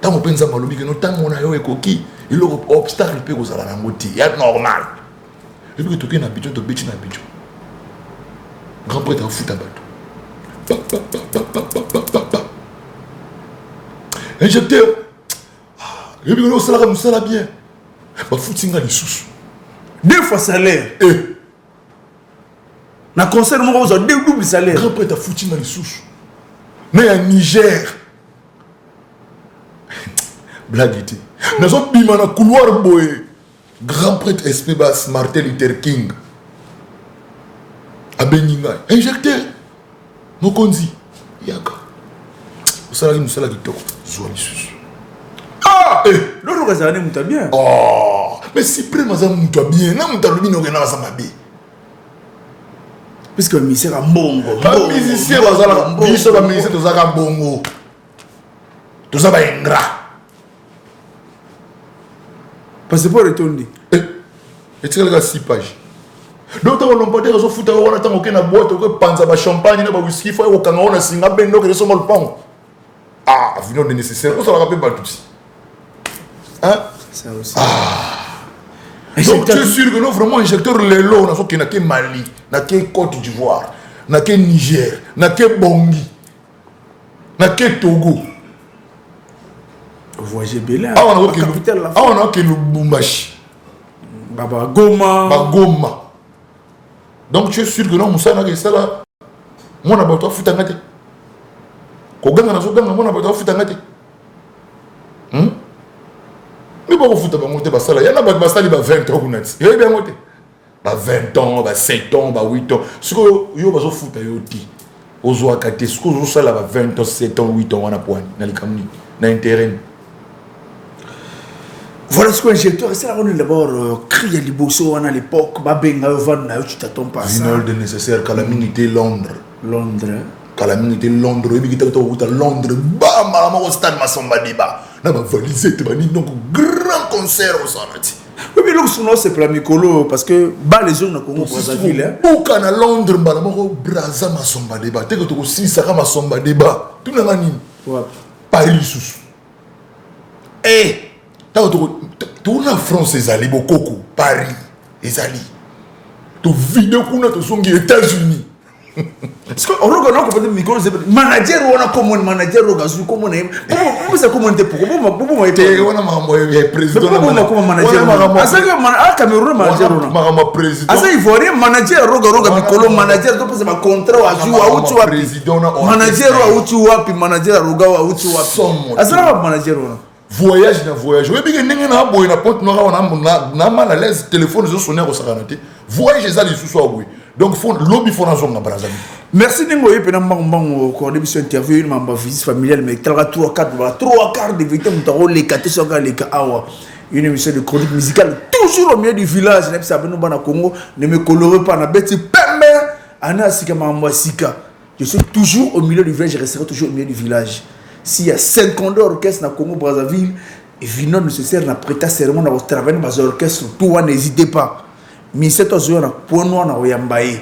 Speaker 6: tant on pense à malobi que nous tant on a eu coquille. Et là obstacle peut causer la moitié. C'est normal. Je dis que toqué na Bidjon, to bêti na Bidjon. Grand prêtre a foutu à bateau. Injecteur. Je dis que nous ça la bien. Bah foutu les sous.
Speaker 4: 2 fois salaire. Na concert mo ko 2 double salaire.
Speaker 6: Grand prêtre a foutu dans les souches. Mais à Niger. Blague était. Nous sommes bima na couloir boy. Grand prêtre SP Bass Martin Luther King. A Beninga. Injecteur. Mokonzi. Yaka. Vous savez nous ça la kitoko. Zoa les souches. Ah!
Speaker 4: L'autre cas ça mouta bien.
Speaker 6: Oh! Mais si près ma ça mouta bien. Na mouta lubi no gena ça mabe.
Speaker 4: Puisque le musicien a bongo.
Speaker 6: Le musicien a bongo. Le musicien a bongo. Tout ça va ingrat.
Speaker 4: Parce que pour retourner.
Speaker 6: Et tu as 6 pages. Donc, on n'a pas de raison de foutre. On attend aucune boîte, aucun panza, champagne, whisky, il faut aucun on a signé, ben non, que sont le pont. Ah, vino de nécessaire. On s'en rappelle pas tout ça. Hein?
Speaker 4: Ça aussi.
Speaker 6: Donc, tu es sûr que nous, vraiment, injecteur Lelo, on a fait que Mali, n'a que Côte d'Ivoire, n'a que Niger, n'a que Bangui, n'a que Togo.
Speaker 4: Voyagez bien.
Speaker 6: Ah, on a que Lubumbashi.
Speaker 4: Baba Goma.
Speaker 6: Donc, tu es sûr que non, Moussa n'a que ça là. Moi, on a besoin de foutre en gâté. Quand on a besoin de foutre en gâté. Mais pourquoi vous faites monter ça là? Il y en a qui ont 20 ans. Il y a bien monté. 20 ans, 7 ans, 8 ans. Ce que vous avez foutu, vous avez fait ce que vous avez fait 20 ans, 7 ans, 8 ans, dans l'intérêt.
Speaker 4: Voilà ce qu'on injecteur. C'est là qu'on est d'abord crié à l'Ibosso à l'époque. Tu t'attends pas à ça.
Speaker 6: Vinol de nécessaire, calamité Londres. Calamité Londres. Il y a Londres. Bam, maman au stade Massamba débat. Na ba valiser te bani donc grand concert au Sanati.
Speaker 4: Oui mais l'autre c'est pour la Mikolo parce que bas les zones na Congo Brazzaville hein.
Speaker 6: Au kana Londres bala moko Brazza Massamba débat. Te que to si saka Massamba débat. Tout na nani. Paris sous. Eh, ta to na France ezali bokoko Paris ezali. To vidéo kuna to songi États-Unis.
Speaker 4: Parce qu'on reconnaît que le micro c'est manager ou on a comme un manager ou gazu comme on est comment ça comment t'es pourquoi on
Speaker 6: est président
Speaker 4: comment manager à ça que à Cameroun manager
Speaker 6: on président
Speaker 4: à ça il faut rien manager roga micro manager donc c'est ma contrat à jouer à utu wa manager à utu wa puis manager roga à utu wa à ça manager
Speaker 6: voyage na voyage oui bien ndenge na boy na porte noire na mal à l'aise téléphone zo sonner au saranate voyage ça les sous oui. Donc, lobby faut dans la Brazzaville.
Speaker 4: Merci Nengo et pendant mon coordination interview ma visite familiale mais 3 quarts de vérité mon les 4 sur les awa une émission de chronique musicale toujours au milieu du village même si abeno bana Congo ne me colore pas na beti pembe ana sika mamba sika je suis toujours au milieu du village je resterai toujours au milieu du village s'il y a 50 orchestres na Congo Brazzaville et vino nécessaire na prêter serment na travailler dans les orchestres tout n'hésitez pas. Musicien na pono na oyambaye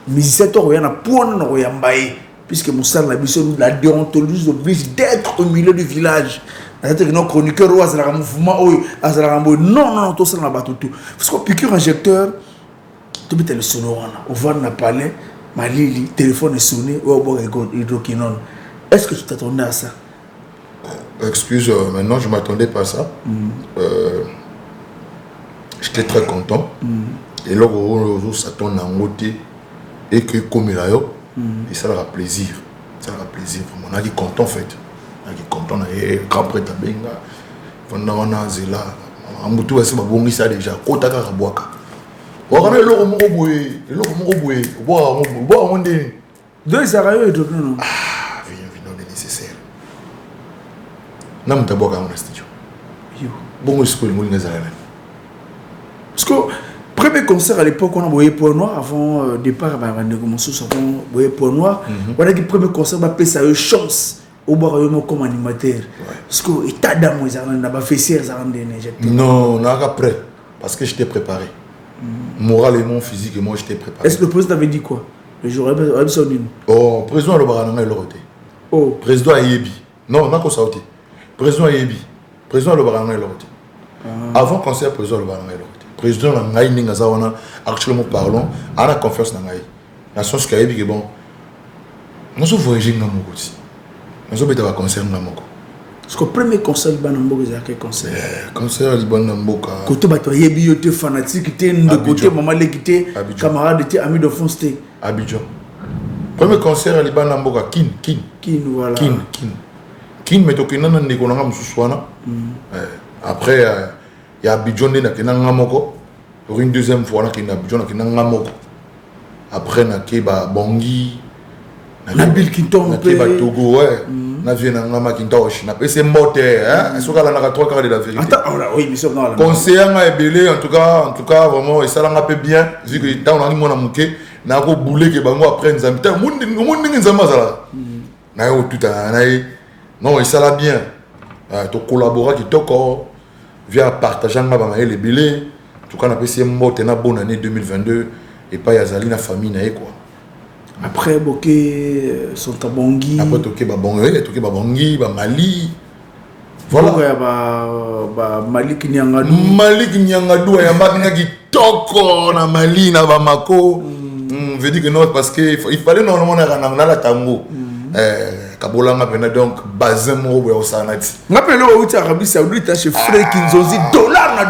Speaker 4: musicien na pono na oyambaye puisque Moussa na biso la déontologie oblige d'être au milieu du village c'est-à-dire que nos chroniqueurs ou azala mouvement ou azala non tout ça na batutu parce que piqûre injecteur tu peux te le sonner, on va en parler, ma Lili, téléphone est sonné, ou au bord hydroquinone. Est-ce que tu t'attendais à ça?
Speaker 6: Excuse, maintenant je ne m'attendais pas à ça. J'étais très content. Et là, on s'attend à un côté et que comme il a eu, et ça leur a plaisir. Ça leur a plaisir. On a dit content en fait. On a dit content. On a dit grand prêtre à Benga. On a dit là. On a dit bon ça déjà. Kota Karabuaka. On a dit l'eau moboué. L'eau moboué. On a dit.
Speaker 4: Deux Zarayo et d'autres non.
Speaker 6: Ah, viens, nécessaire. Non, mais boka mon studio. Bon, je peux le mouiller
Speaker 4: parce que premier concert à l'époque, on a voyé Point Noir avant départ, on a commencé à voyer Point Noir. On a dit premier concert, on a fait ça chance au bar comme animateur. Parce que état d'âme, on a fait ça.
Speaker 6: Non, on a prêt parce que j'étais préparé. Moralement, physiquement, j'étais préparé.
Speaker 4: Est-ce que le président avait dit quoi? Le jour où il avait
Speaker 6: oh, président le barananga il l'a roté. Oh, président Ayebi. Non, on a quoi ça roté. Président Ayebi. Président le barananga il l'a roté. Avant concert, président le barananga il l'a roté. Président Nangaï Ningazawana, actuellement parlons, on a confiance dans Nangaï. La chose qui a été bon, nous sommes voyagés dans mon côté. Nous sommes allés à concert dans mon côté.
Speaker 4: Parce que le premier concert, il y a quel concert?
Speaker 6: Concert, il y a un côté.
Speaker 4: Côté bateau, il y a des fanatiques qui étaient de côté, maman les quittés, camarades étaient amis de France.
Speaker 6: Abidjan. Premier concert, il y a un côté. Kin,
Speaker 4: voilà.
Speaker 6: Kin, mais tu as un côté. Après, il y a Abidjan qui est pour une deuxième fois, il y a Abidjan qui est après, il y a Bangui,
Speaker 4: Nabil Kinton,
Speaker 6: il y a Togo, il y a c'est mortel, il y a 3 quarts de la vérité.
Speaker 4: Attends, oui, mais c'est non.
Speaker 6: Conseiller a ébélé, en tout cas, vraiment, et ça l'a peu bien, vu que le temps où on a manqué, on a boulé que Bango après nous a mis. Non, et ça l'a bien. Tu collabores qui t'occupe. Via partager les billets, en tout cas, on a passé une bonne année 2022 et pas Yazali la famille.
Speaker 4: Après, Boké, sont à Bangui.
Speaker 6: Après, Toké Babangui, Mali. Voilà.
Speaker 4: Mali qui n'y a pas
Speaker 6: Mali qui n'y a pas de Mali Toko, na Mali, na Bamako. Je veux dire que non, parce qu'il fallait normalement la tango. Kabolanga pena donc bazin mo au sanati.
Speaker 4: Ngapelo au Arabie Saoudite chez Frère Kinzozi dollar.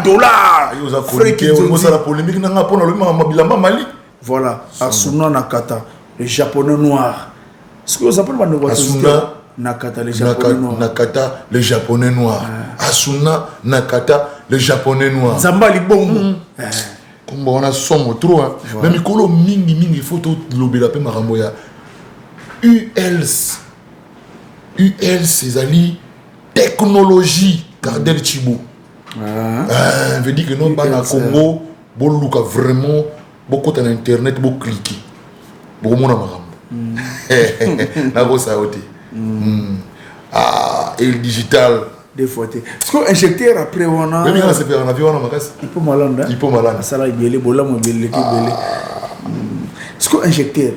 Speaker 6: Frère Kinzozi la polémique na ngapona le mabilamba Mali.
Speaker 4: Voilà, Asuna Nakata, les japonais noirs. Ce que vous appelez
Speaker 6: Asuna
Speaker 4: Nakata, les japonais noirs.
Speaker 6: Nakata, les japonais noirs. Asuna Nakata, les japonais noirs.
Speaker 4: Zambali Bongo.
Speaker 6: Comme on a sombre trop. Même Mikolo mingi photo lobela pe maramboya. UL, c'est ali technologie Gardel Chibo. Je veux dire que nous, dans Congo, bon vraiment beaucoup d'internet, beaucoup cliquer. Beaucoup de gens ça et le digital.
Speaker 4: Des fois, parce qu'on injecteur après on a.
Speaker 6: Mais c'est pas un avion,
Speaker 4: il peut malade.
Speaker 6: Il peut malade.
Speaker 4: Ça là, il est bola, il est est-ce qu'on injecteur,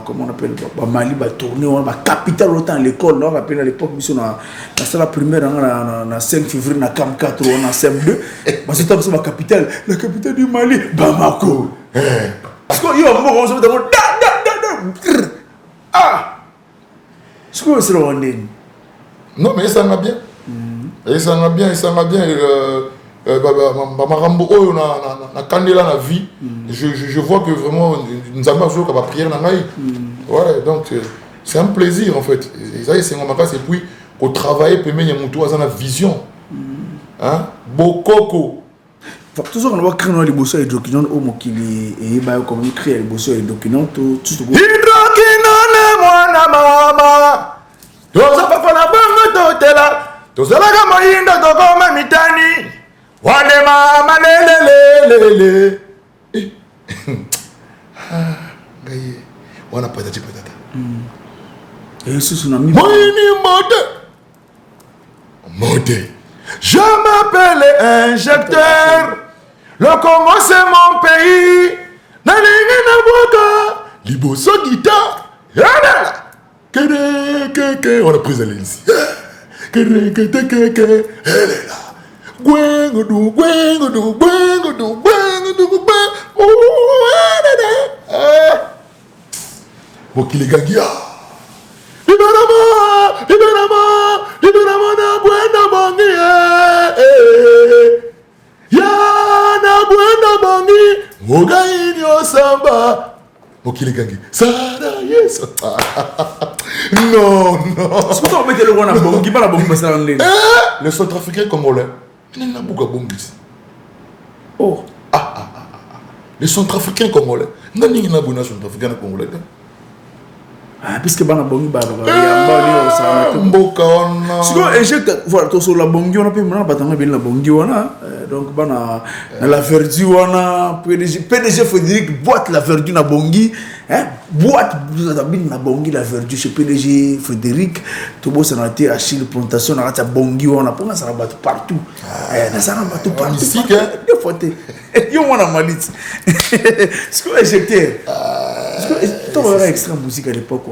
Speaker 4: comment on appelle, Mali va tourner, on va capitale autant à l'école, on rappelle à l'époque, on a la salle primaire, on a 5 février, on a CAM 4, on a CM2, c'est la capitale du Mali, Bamako. Parce qu'il y a un moment où on se dit, ah, est-ce que c'est le Rwandais?
Speaker 6: Non, mais ça va bien. Ça va bien. Marambo oyo na kandela na vie, je vois que vraiment nous avons joué comme prière na ngai. Ouais, donc c'est un plaisir en fait. Ça c'est mon makas et puis au travail peut mettre mon tour à la vision. Hein? Bokoko.
Speaker 4: Toujours on va créer les bosses hydroquinone au mokili et bah comme créer les bosses hydroquinone tout
Speaker 6: hydroquinone mwana mama. Toza papa na bango totela. Toza la gamoyinda tokoma mitani. Wale mama lelelelele. Gaye. Wana patati.
Speaker 4: Et ce sont amis.
Speaker 6: Mode. Je m'appelle injecteur. Le Congo c'est mon pays. Nalingi na boka. Liboso guitare. Yana. Kere. On a pris la ligne. Kere. Elle est là. Gwengo du. mokili gagia libérama na bwenda bongi ya na bwenda bongi mogaini osamba mokili gangi sara yeso non
Speaker 4: est-ce que tu vas mettre le roi na bongi pas la bongi parce que
Speaker 6: le centrafricain congolais il n'a pas bongi
Speaker 4: oh
Speaker 6: les centrafricains congolais nani na bona centrafricain congolais
Speaker 4: puisque bana bongi ba yamba ni osana
Speaker 6: mboka wana
Speaker 4: siko éjecte voilà to so la bongi on a pu mona batanga bien la bongi wana donc bana la verdu wana PDG Frédéric boîte la verdu na bongi hein boîte na bongi la verdu chez PDG Frédéric to bo sanate Achille plantation na ta bongi wana pour ça bat partout na ça bat partout
Speaker 6: musique
Speaker 4: deux fois yo wana malit siko éjecté tu vois extra musique à l'époque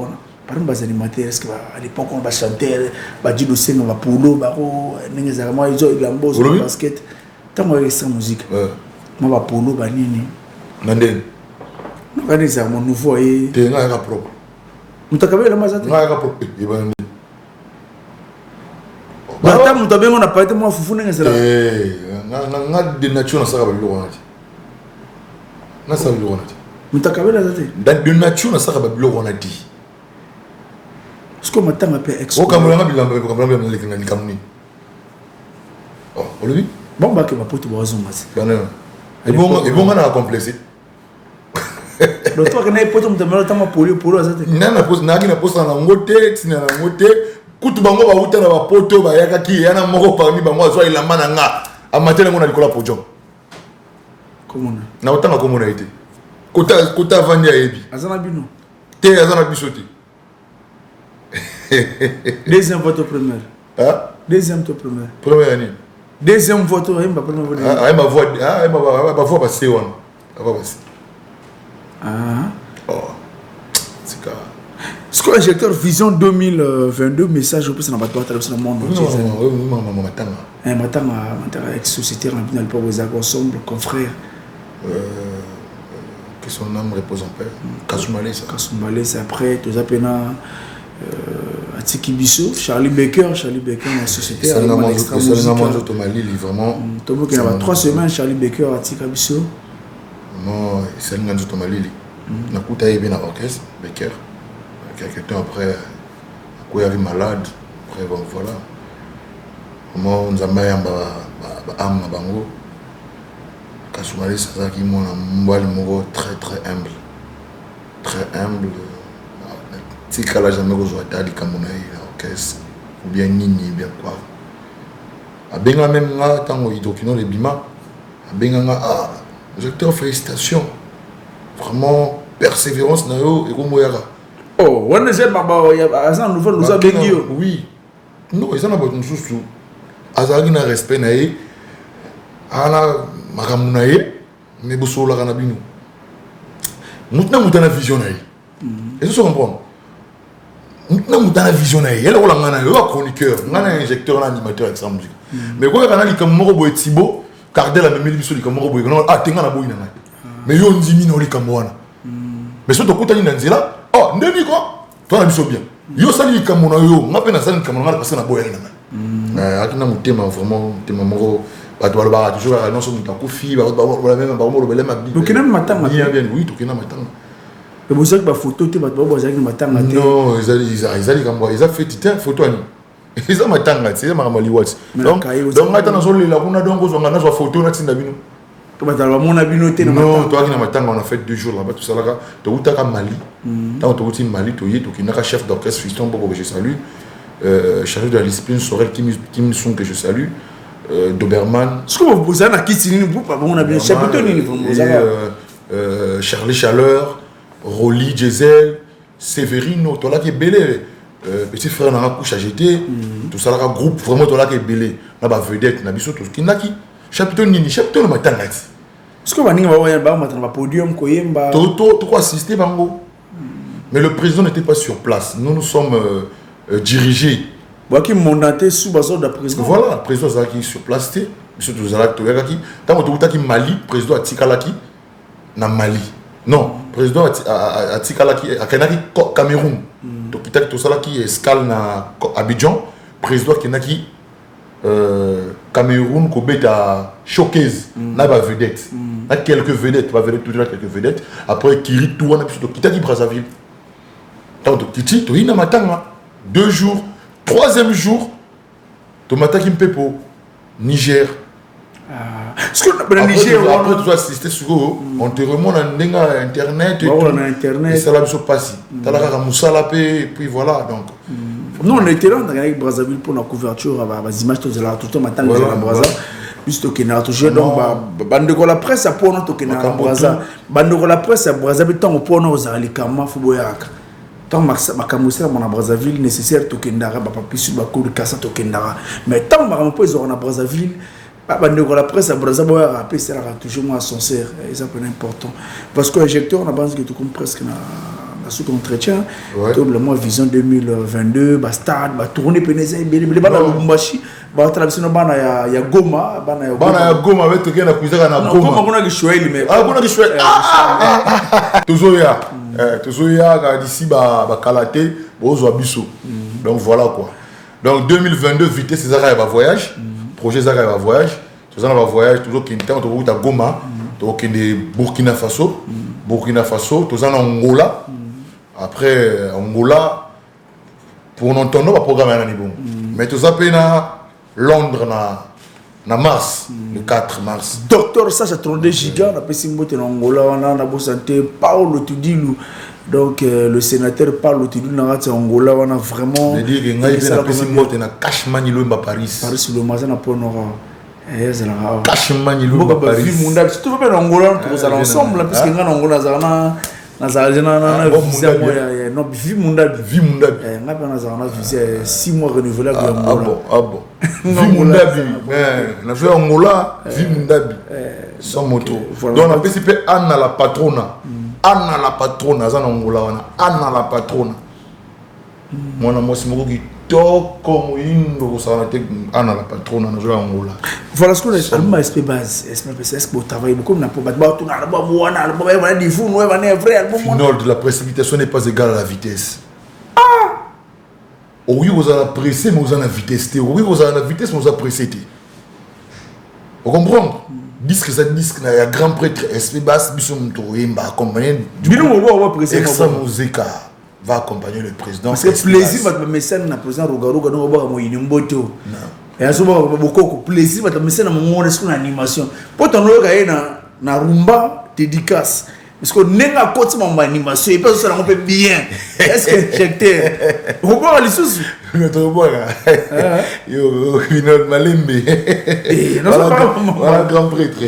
Speaker 4: par exemple les animateurs est-ce que à l'époque on va chanter ba Dido Senga ba polo ba ko ninga za moi ils ont lambo sur basket tant moi extra musique moi ba polo ba nini
Speaker 6: nanden
Speaker 4: non quand c'est mon nouveau et
Speaker 6: te nga ka propre
Speaker 4: mutakabe la mazate
Speaker 6: nga ka propre e ba ni
Speaker 4: ba ta mutabe on a pas été moi fufu ninga za
Speaker 6: nga de nature na saka ba bilo wana na sa bilo wana
Speaker 4: mutakabe la zate
Speaker 6: dans de nature na saka ba bilo wana di
Speaker 4: ce que matanga pe ex
Speaker 6: o kamula nga bilamba ko kamula nga lekina ni kamuni oh olobi
Speaker 4: bon ba ke ba poto ba zonga se
Speaker 6: bana e bonga na complexé
Speaker 4: donc toi que na poto mutamelo tama polo zate
Speaker 6: nana pose na kina posa na ngote tina na ngote kutu bango ba uta na ba poto ba yaka ki yana moko parmi bango azwa ilamba na nga amatela ngona likola pojom
Speaker 4: comment
Speaker 6: na otanga ko mona ite kota vandi ya ebi
Speaker 4: azana bino
Speaker 6: te azana bisote
Speaker 4: deuxième vote première
Speaker 6: hein
Speaker 4: deuxième to première
Speaker 6: première année
Speaker 4: deuxième vote imba première vote
Speaker 6: ma voix passer on va passer oh c'est ça
Speaker 4: ce que l'injecteur Vision 2022 message au plus dans bateau à le monde
Speaker 6: non
Speaker 4: matanga avec société remplie dans le port aux ensemble confrères
Speaker 6: que son âme repose en paix
Speaker 4: Kasumbalé c'est après tous apena Atiki Bisso Charlie Baker la société
Speaker 6: ça n'a vraiment
Speaker 4: Tomo qui a 3 semaines Charlie Baker Atiki Bisso
Speaker 6: non c'est un ganzo Tomalili na kuta yebe na orchestre Baker quelques temps après quoi avait malade après bon voilà comment on zamaya ba am na bango Kasumbalé ça qui mon mbali moko très humble si kala jamais rejoint tali comme on a eu orchestre ou bien nini bien quoi a benga même là tant il dokino les bima a benga ah directeur félicitations vraiment persévérance na yo et comme yara
Speaker 4: oh on ne sait pas ça nouvelle nous a bengi
Speaker 6: oui non ils en a pas une sous azagi na respect na ye ala makamuna ye mais bosola kana bino mutna vision na ye et ça se comprend nous dans la vision il y a le chroniqueur on a un injecteur un animateur avec sa musique mais quand on a dit comme moko boy Thibaut Cardel a même biso comme moko boy ah tenga na boy na mais yo ndimi no li comme wana mais surtout quand on est là oh ndeni quoi toi na biso bien yo sali comme na yo ngape na sali comme na parce que na boy na akina mutema vraiment mutema moko bato balobaka toujours non so mutako fi ba même ba mo lobele ma bi
Speaker 4: donc na matanga
Speaker 6: bien oui to kina matanga
Speaker 4: et vous savez que la photo tu vas boire matanga
Speaker 6: non ils comme ils a fait une photo ils ont matanga c'est ma mali watch donc attends sur la kuna donc on a une photo na tinda bino
Speaker 4: to batala mona bino te na
Speaker 6: non toi qui na matanga on a fait 2 jours là-bas tout ça là to utaka Mali tant to uti Mali to yeto ki naka chef d'orchestre Fiston Boko que je salue chargé de la discipline Sorel Kim Sung que je salue Doberman
Speaker 4: ce que vous posez na kitini vous pas on a bien chapitre ni vous
Speaker 6: Charlie Chaleur Rolly Giselle Severino toi là qui est belé petit frère n'a couche à jeter tout ça là groupe vraiment toi là qui est belé là ba vedette na biso tout qui na qui chapitre nini chapitre le matin là
Speaker 4: ce que baninga ba matin ba podium koyemba
Speaker 6: to quoi assister bango mais le président n'était pas sur place nous sommes dirigés
Speaker 4: qui mandaté sous baso de président
Speaker 6: voilà le président qui sur place té monsieur tout ça là to yaka qui tant que qui Mali président atika là qui na Mali. Non, président Atikalaki akanaki Cameroun. Donc il tout ça là qui escale na Abidjan, président Kenaki Cameroun ko beta showcase na ba vedette. Na quelques vedettes, pas vedette tout là quelques vedettes. Après Kiri tout on a donc Kitaki Brazzaville. Donc Kiti to ina matanga 2 jours, 3e jour to mataki mpepo Niger.
Speaker 4: Ce que le Niger,
Speaker 6: après tu dois assister sur on te remonte en internet et ça la se passe. Tu as la Moussala et puis voilà donc.
Speaker 4: Nous on était là avec Brazzaville pour la couverture les images de la tout le temps matin à Brazzaville. Puisque tu as toujours donc bande de la presse à pour notre Brazzaville. Bande de la presse à Brazzaville tant pour nos alikama fuboyaka. Tant makamusa mon Brazzaville nécessaire to kendara ba papisu ba ko de kasa to kendara. Mais tant makamusa ils ont na Brazzaville la presse à Brazzaville a rappelé c'est toujours moins sincère et ça c'est important parce que l'injecteur on a pensé que tout comme presque na sous entretien tout le mois vision 2022 ba stade ba tourner peneza les bana Lubumbashi ba traverser bana ya Goma bana ya
Speaker 6: Goma avec toke na kuizaka na Goma
Speaker 4: kuna Kiswahili mais
Speaker 6: kuna Kiswahili tozoya ga d'ici ba kalaté bozwa biso donc voilà quoi donc 2022 vitesse ça va voyage projet Zara va voyage, tout ça va voyage toujours qui était autour de Goma, donc de Burkina Faso, tout ça en Angola. Après Angola pour non ton programme à bon. Mais tout ça na Londres na mars, le 4 mars.
Speaker 4: Docteur Sacha 32 gigas, on a passé en Angola, on a beau santé Paulo Tudilou. Donc le sénateur Paulo Tudilou na Angola, on a vraiment
Speaker 6: Cashman il Paris.
Speaker 4: Paris le matin na Ponora.
Speaker 6: Cashman il Paris.
Speaker 4: Si tu veux bien Angola, tous ensemble parce que en Angola na visa non vie mondiale nga pas na visa 6 mois renouvelable Angola.
Speaker 6: Ah bon. Vie mondiale. Na fait Angola, vie mondiale. Sans moto. Donc on a participé Anna la patrona. Anna la patrona za Angola wana. Anna la patrona. Mwana mosi moko ki toko moindo ça na te Anna la patrona na zo Angola.
Speaker 4: Voilà ce qu'on est allemand SP base SPPS pour travailler beaucoup na pour battre tout na album wana album va dire fou nous va ne vrai album
Speaker 6: non de la précipitation n'est pas égale à la vitesse. Oui vous allez presser mais vous en la vitesse oui vous allez la vitesse mais vous allez presser. Vous comprenez? Disque ça disque il y a grand prêtre SP base biso mtoyemba accompagner
Speaker 4: du on va presser
Speaker 6: Exa Muzika va accompagner le président
Speaker 4: parce que plaisir votre message na président Rogaruga no ba mo yinyomboto et à ce moment beaucoup plaisir votre message na mon est une animation pour ton loga na rumba dédicace parce que nenga côté mon animation et pas ça on peut bien est-ce que j'étais on va aller sous
Speaker 6: notre bois yo Vinod Malembe voilà grand prêtre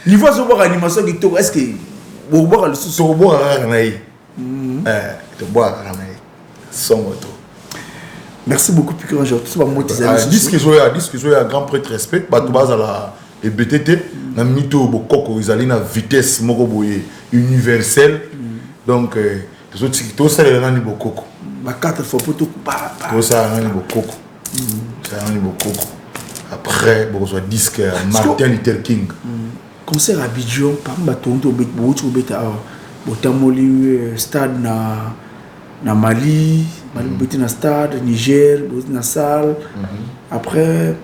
Speaker 4: niveau sur boire animation qui tout est-ce que on va aller sous
Speaker 6: sur bois naï de bois sans moto.
Speaker 4: Merci beaucoup Piquant Jean. Tout ça va motiver.
Speaker 6: Disque Zoya grand prêtre respect ba to baza la et BTT na mito bokoko izali na vitesse moko boye universelle donc tout ça là ni bokoko
Speaker 4: ba 4 fois pour tout
Speaker 6: tout ça ni bokoko ça ni bokoko après bon soit disque Martin Luther King
Speaker 4: concert à Abidjan par ba tonto beta botamoli stade na Mali beti na stade Niger beti na salle après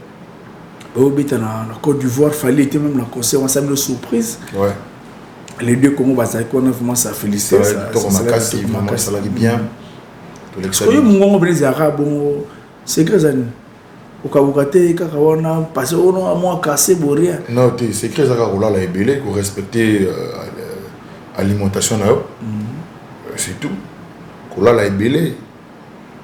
Speaker 4: au beta na Côte d'Ivoire fallait était même la concert ensemble de surprise les deux comment va ça qu'on a vraiment ça féliciter ça
Speaker 6: ça l'a bien
Speaker 4: tout l'excellent mon les arabes c'est que ça au Kabukate kakawana parce on a moins cassé pour rien
Speaker 6: non c'est que ça là la belé pour respecter alimentation c'est tout kola la belé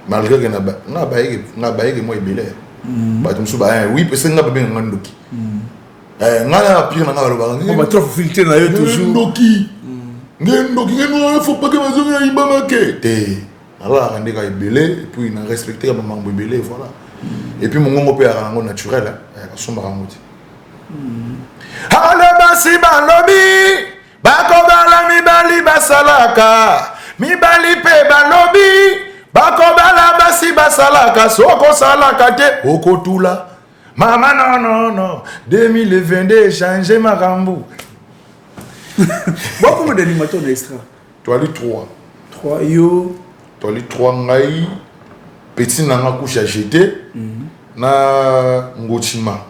Speaker 6: malgré que na baye moi belé ba tum suba oui parce que na ba ben ndoki ngana pire na ngalo ba
Speaker 4: on va trop filtrer na yo toujours
Speaker 6: ndoki ngeno faut pas que mazo na ibama ke te alors on ndeka belé et puis na respecter ba mambo belé voilà et puis mon ngongo pe ya ngo naturel somba ngoti ala basi ba lobby bakobala mibali basalaka mibali pe balobi bakobala basi basalaka soko salaka te okotula mama non 2022 changer makambu
Speaker 4: Bon, combien d'animateurs extra?
Speaker 6: Tu as lu 3.
Speaker 4: 3 yo.
Speaker 6: Tu as lu 3 ngai. Petit nanga couche à jeter. Na Ngochima.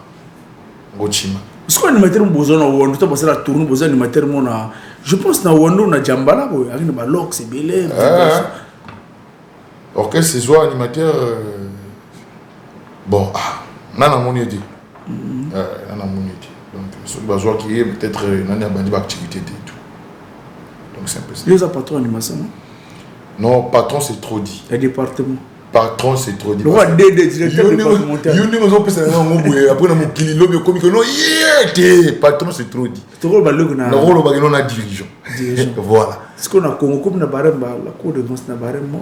Speaker 4: Est-ce qu'on animateur besoin de Wando? Tu as passé la tournée, besoin d'animateur mona. Je pense na Wando na Djambala boy. Avec na Balok c'est belé.
Speaker 6: Orchestre c'est soit animateur. Bon, nana moni dit. Nana moni dit. Donc ce besoin qui est peut-être nana bandi activité et tout. Donc c'est un peu ça.
Speaker 4: Il y a un patron animation.
Speaker 6: Non, patron c'est trop dit.
Speaker 4: Le département.
Speaker 6: Patron c'est trop dit.
Speaker 4: Le roi DD directeur départemental.
Speaker 6: Yoni nous peut ça après na mokili lobi comme que non yé patron c'est trop dit.
Speaker 4: Tu rôle balog na.
Speaker 6: Le rôle ba non na dirigeant. Voilà.
Speaker 4: Ce qu'on a Congo comme na barème la cour de vente na barème moi.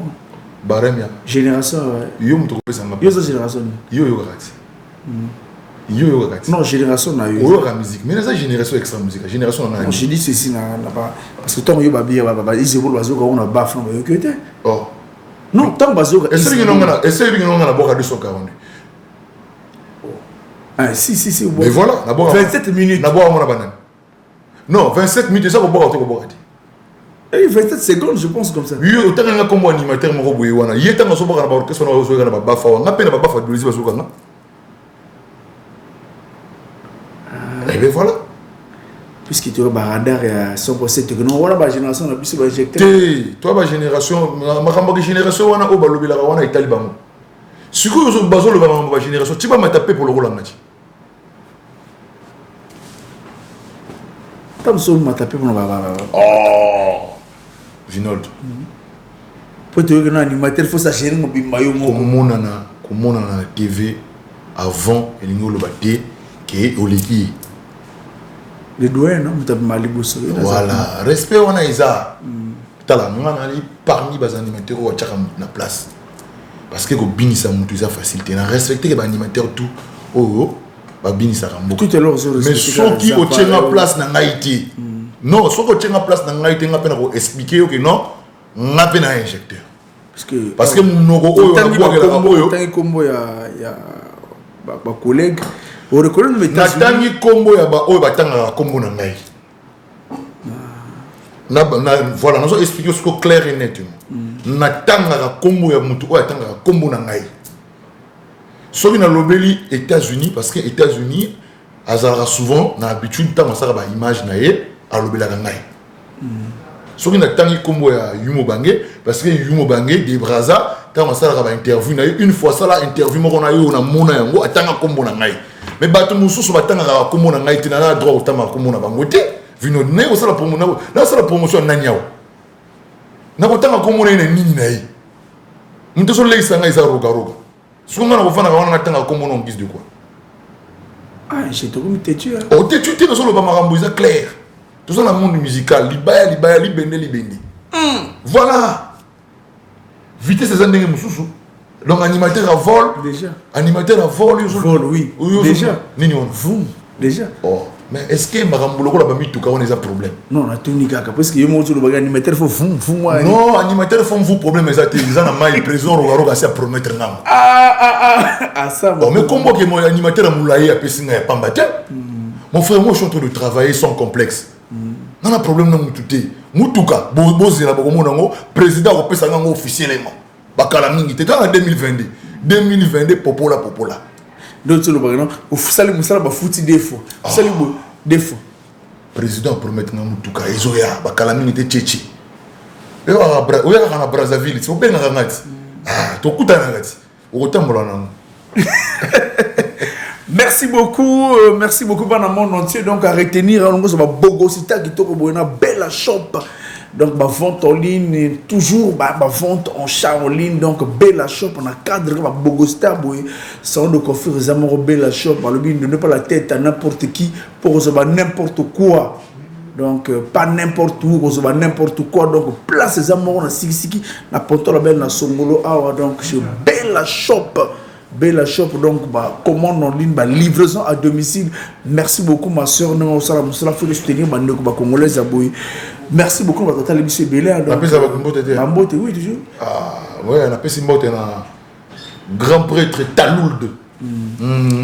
Speaker 6: Barème ya.
Speaker 4: Génération.
Speaker 6: Yo mto ko pesa ngapa.
Speaker 4: Yo ça génération.
Speaker 6: Yo kati. Yo kati.
Speaker 4: Non, génération na yo.
Speaker 6: Yo ka musique. Mais ça génération extra musique. Génération na.
Speaker 4: Non, je dis ceci na pas parce que tant yo ba bien ba ils se volent bazoka on a bafon ba yo que était.
Speaker 6: Oh.
Speaker 4: Non, tant bazoka.
Speaker 6: Est-ce que nous on a boka 240.
Speaker 4: Ah si.
Speaker 6: Mais voilà, na boka
Speaker 4: 27 minutes.
Speaker 6: Na boka mon banane. Non, 27 minutes ça ko boka to ko boka.
Speaker 4: Et 27 secondes, je pense comme ça.
Speaker 6: Oui, autant que comme animateur mo boye wana. Yeta ngo so boka na ba orchestre na so na ba bafa. Nga pe na ba bafa dolizi bazoka nga. Et bien voilà.
Speaker 4: Puisque tu as un radar et 100% techno, voilà la génération la plus injectée.
Speaker 6: Toi la génération, ma génération wana o balobi la wana itali bango. Si ko zo bazo le ba génération, tu vas me taper pour le rôle en match.
Speaker 4: Tam so ma taper pour le
Speaker 6: Oh. Vinold.
Speaker 4: Pour te dire que animateur faut s'agir mo bimbayo mo.
Speaker 6: Comment on a la TV avant et l'ingo le baté qui est au liki.
Speaker 4: Les douanes, non, tu as Malibu.
Speaker 6: Voilà, respect on a isa. Tala, on a parmi les animateurs qui ont la place. Parce que bini sa mutu sa facilité. On a respecté les animateurs tout. Oh, ba bini sa rambo.
Speaker 4: Tout à l'heure,
Speaker 6: mais ceux qui ont la place dans Haïti. Non, ceux qui ont la place dans Haïti, on a expliqué que non, on a pas un injecteur. Parce que mon combo
Speaker 4: ya ba collègue. On reconnaît le
Speaker 6: métal. Natangi combo ya ba oyo batanga combo na ngai. Voilà, nous avons expliqué ce que clair et net. Natanga combo ya mutu oyo atanga combo na ngai. Soki na lobeli États-Unis parce que États-Unis azalaka souvent na habitude tant ça ba image na ye a lobela ngai. Soki natangi combo ya Yumo Bangé parce que Yumo Bangé de Braza tant ça ba interview na une fois ça la interview moko na yo na mona yango atanga combo na ngai. Mais bato mususu batanga comme on a été na droit autant comme on a bangoté vino ne o sala promotion na sala promotion na nyao na kotanga comme on a nini na yi mto so leisa ngai za roga ce qu'on a kofana kana na tanga comme on en guise de quoi
Speaker 4: ah j'ai tout comme têtu
Speaker 6: oh têtu te so le ba marambo ça clair tout ça dans le monde musical libaya libende voilà vitesse des années mususu. Donc animateur à vol
Speaker 4: déjà.
Speaker 6: Animateur à vol
Speaker 4: oui. Déjà. Vous déjà.
Speaker 6: Oh, mais est-ce que Marambolo la bami tout cas on a des problèmes?
Speaker 4: Non, on a tout nika parce que yo le bagage animateur faut vous moi.
Speaker 6: Non, animateur font vous problème exact ils en mal prison roga c'est à promettre ngam.
Speaker 4: Ça.
Speaker 6: Oh mais comment que mon animateur a moulaye a pesinga ya pambate? Mon frère moi je suis en train de travailler sans complexe. Non a problème na mututé. Mutuka bozela bakomo nango président ko pesa ngam officiellement. Bakala mingi te dans 2022 popola
Speaker 4: donc tu le bagage non au sali musala ba fouti des fois sali des fois
Speaker 6: président promet na mutuka ezoya bakala mingi te tchechi oya kana Brazzaville c'est bien ngati to kutana ngati okotambola nango.
Speaker 4: Merci beaucoup dans le monde entier donc à retenir on va Bogosita qui toko boina belle shop. Donc, ma vente en ligne, toujours ma vente en chat en ligne. Donc, Bella Shop, on a cadre, ma Bogosita, salon de coiffure, les amoureux Bella Shop, le but de ne pas la tête à n'importe qui pour recevoir n'importe quoi. Donc, pas n'importe où, recevoir n'importe quoi. Donc, place les amoureux dans Siki, na Ponto la belle, na Songolo, donc, chez Bella Shop. Bella Shop, donc, commande en ligne, livraison à domicile. Merci beaucoup, ma soeur. Nous, on s'en fait soutenir, les Congolais, merci beaucoup, ma tata Lébi Bélé.
Speaker 6: On appelle ça
Speaker 4: Mbote, oui, toujours.
Speaker 6: Ah, ouais, on appelle ça Mbote, grand prêtre Talould.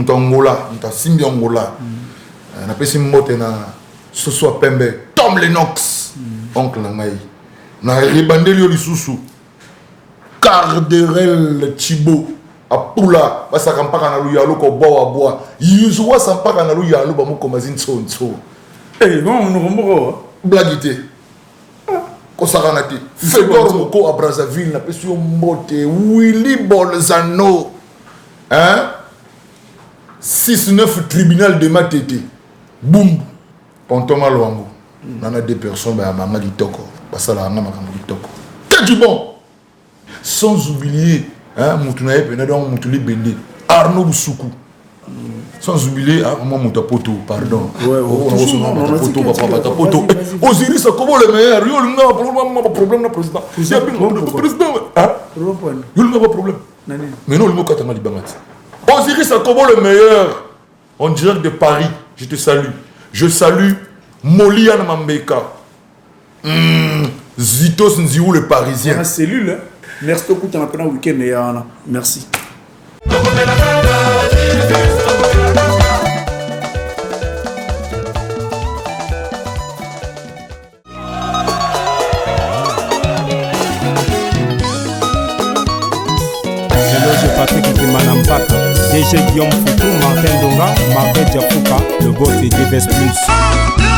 Speaker 6: Angola, Simbi Angola. On appelle ça Mbote, ce soit Pembe. Tom Lennox oncle na ngai na ribandeli yo lisusu Carderel Thibaut apula basaka mpaka na luyalo ko boa yuzu wasa mpaka na luyalo ba mukomazi ntsonso
Speaker 4: non on
Speaker 6: blagité kosaka te Fedor Moko à Brazzaville na pesi yo mbote Willy Bolzano hein 6-9 tribunal de Matete boum Pontoma Luango nana deux personnes ba mama litoko basala nga makambo litoko que du bon sans oublier hein Moutunaye pena donc Moutuli Bende Arnaud Boussoukou sans oublier moi Moutapoto pardon Moutapoto Osiris comment le meilleur yo n'a problème na président il y a président hein il n'a pas problème mais non le mot katanga libangati Osiris comment le meilleur en direct de Paris je te salue je salue Molian Mambeka Zitos Nziou le Parisien
Speaker 4: la cellule merci beaucoup tu as appelé un week-end et merci
Speaker 3: Patrick Kimanampaka, DG Guillaume Foutou, Martin Donga, Martin Diafouka, le boss de DBS Plus.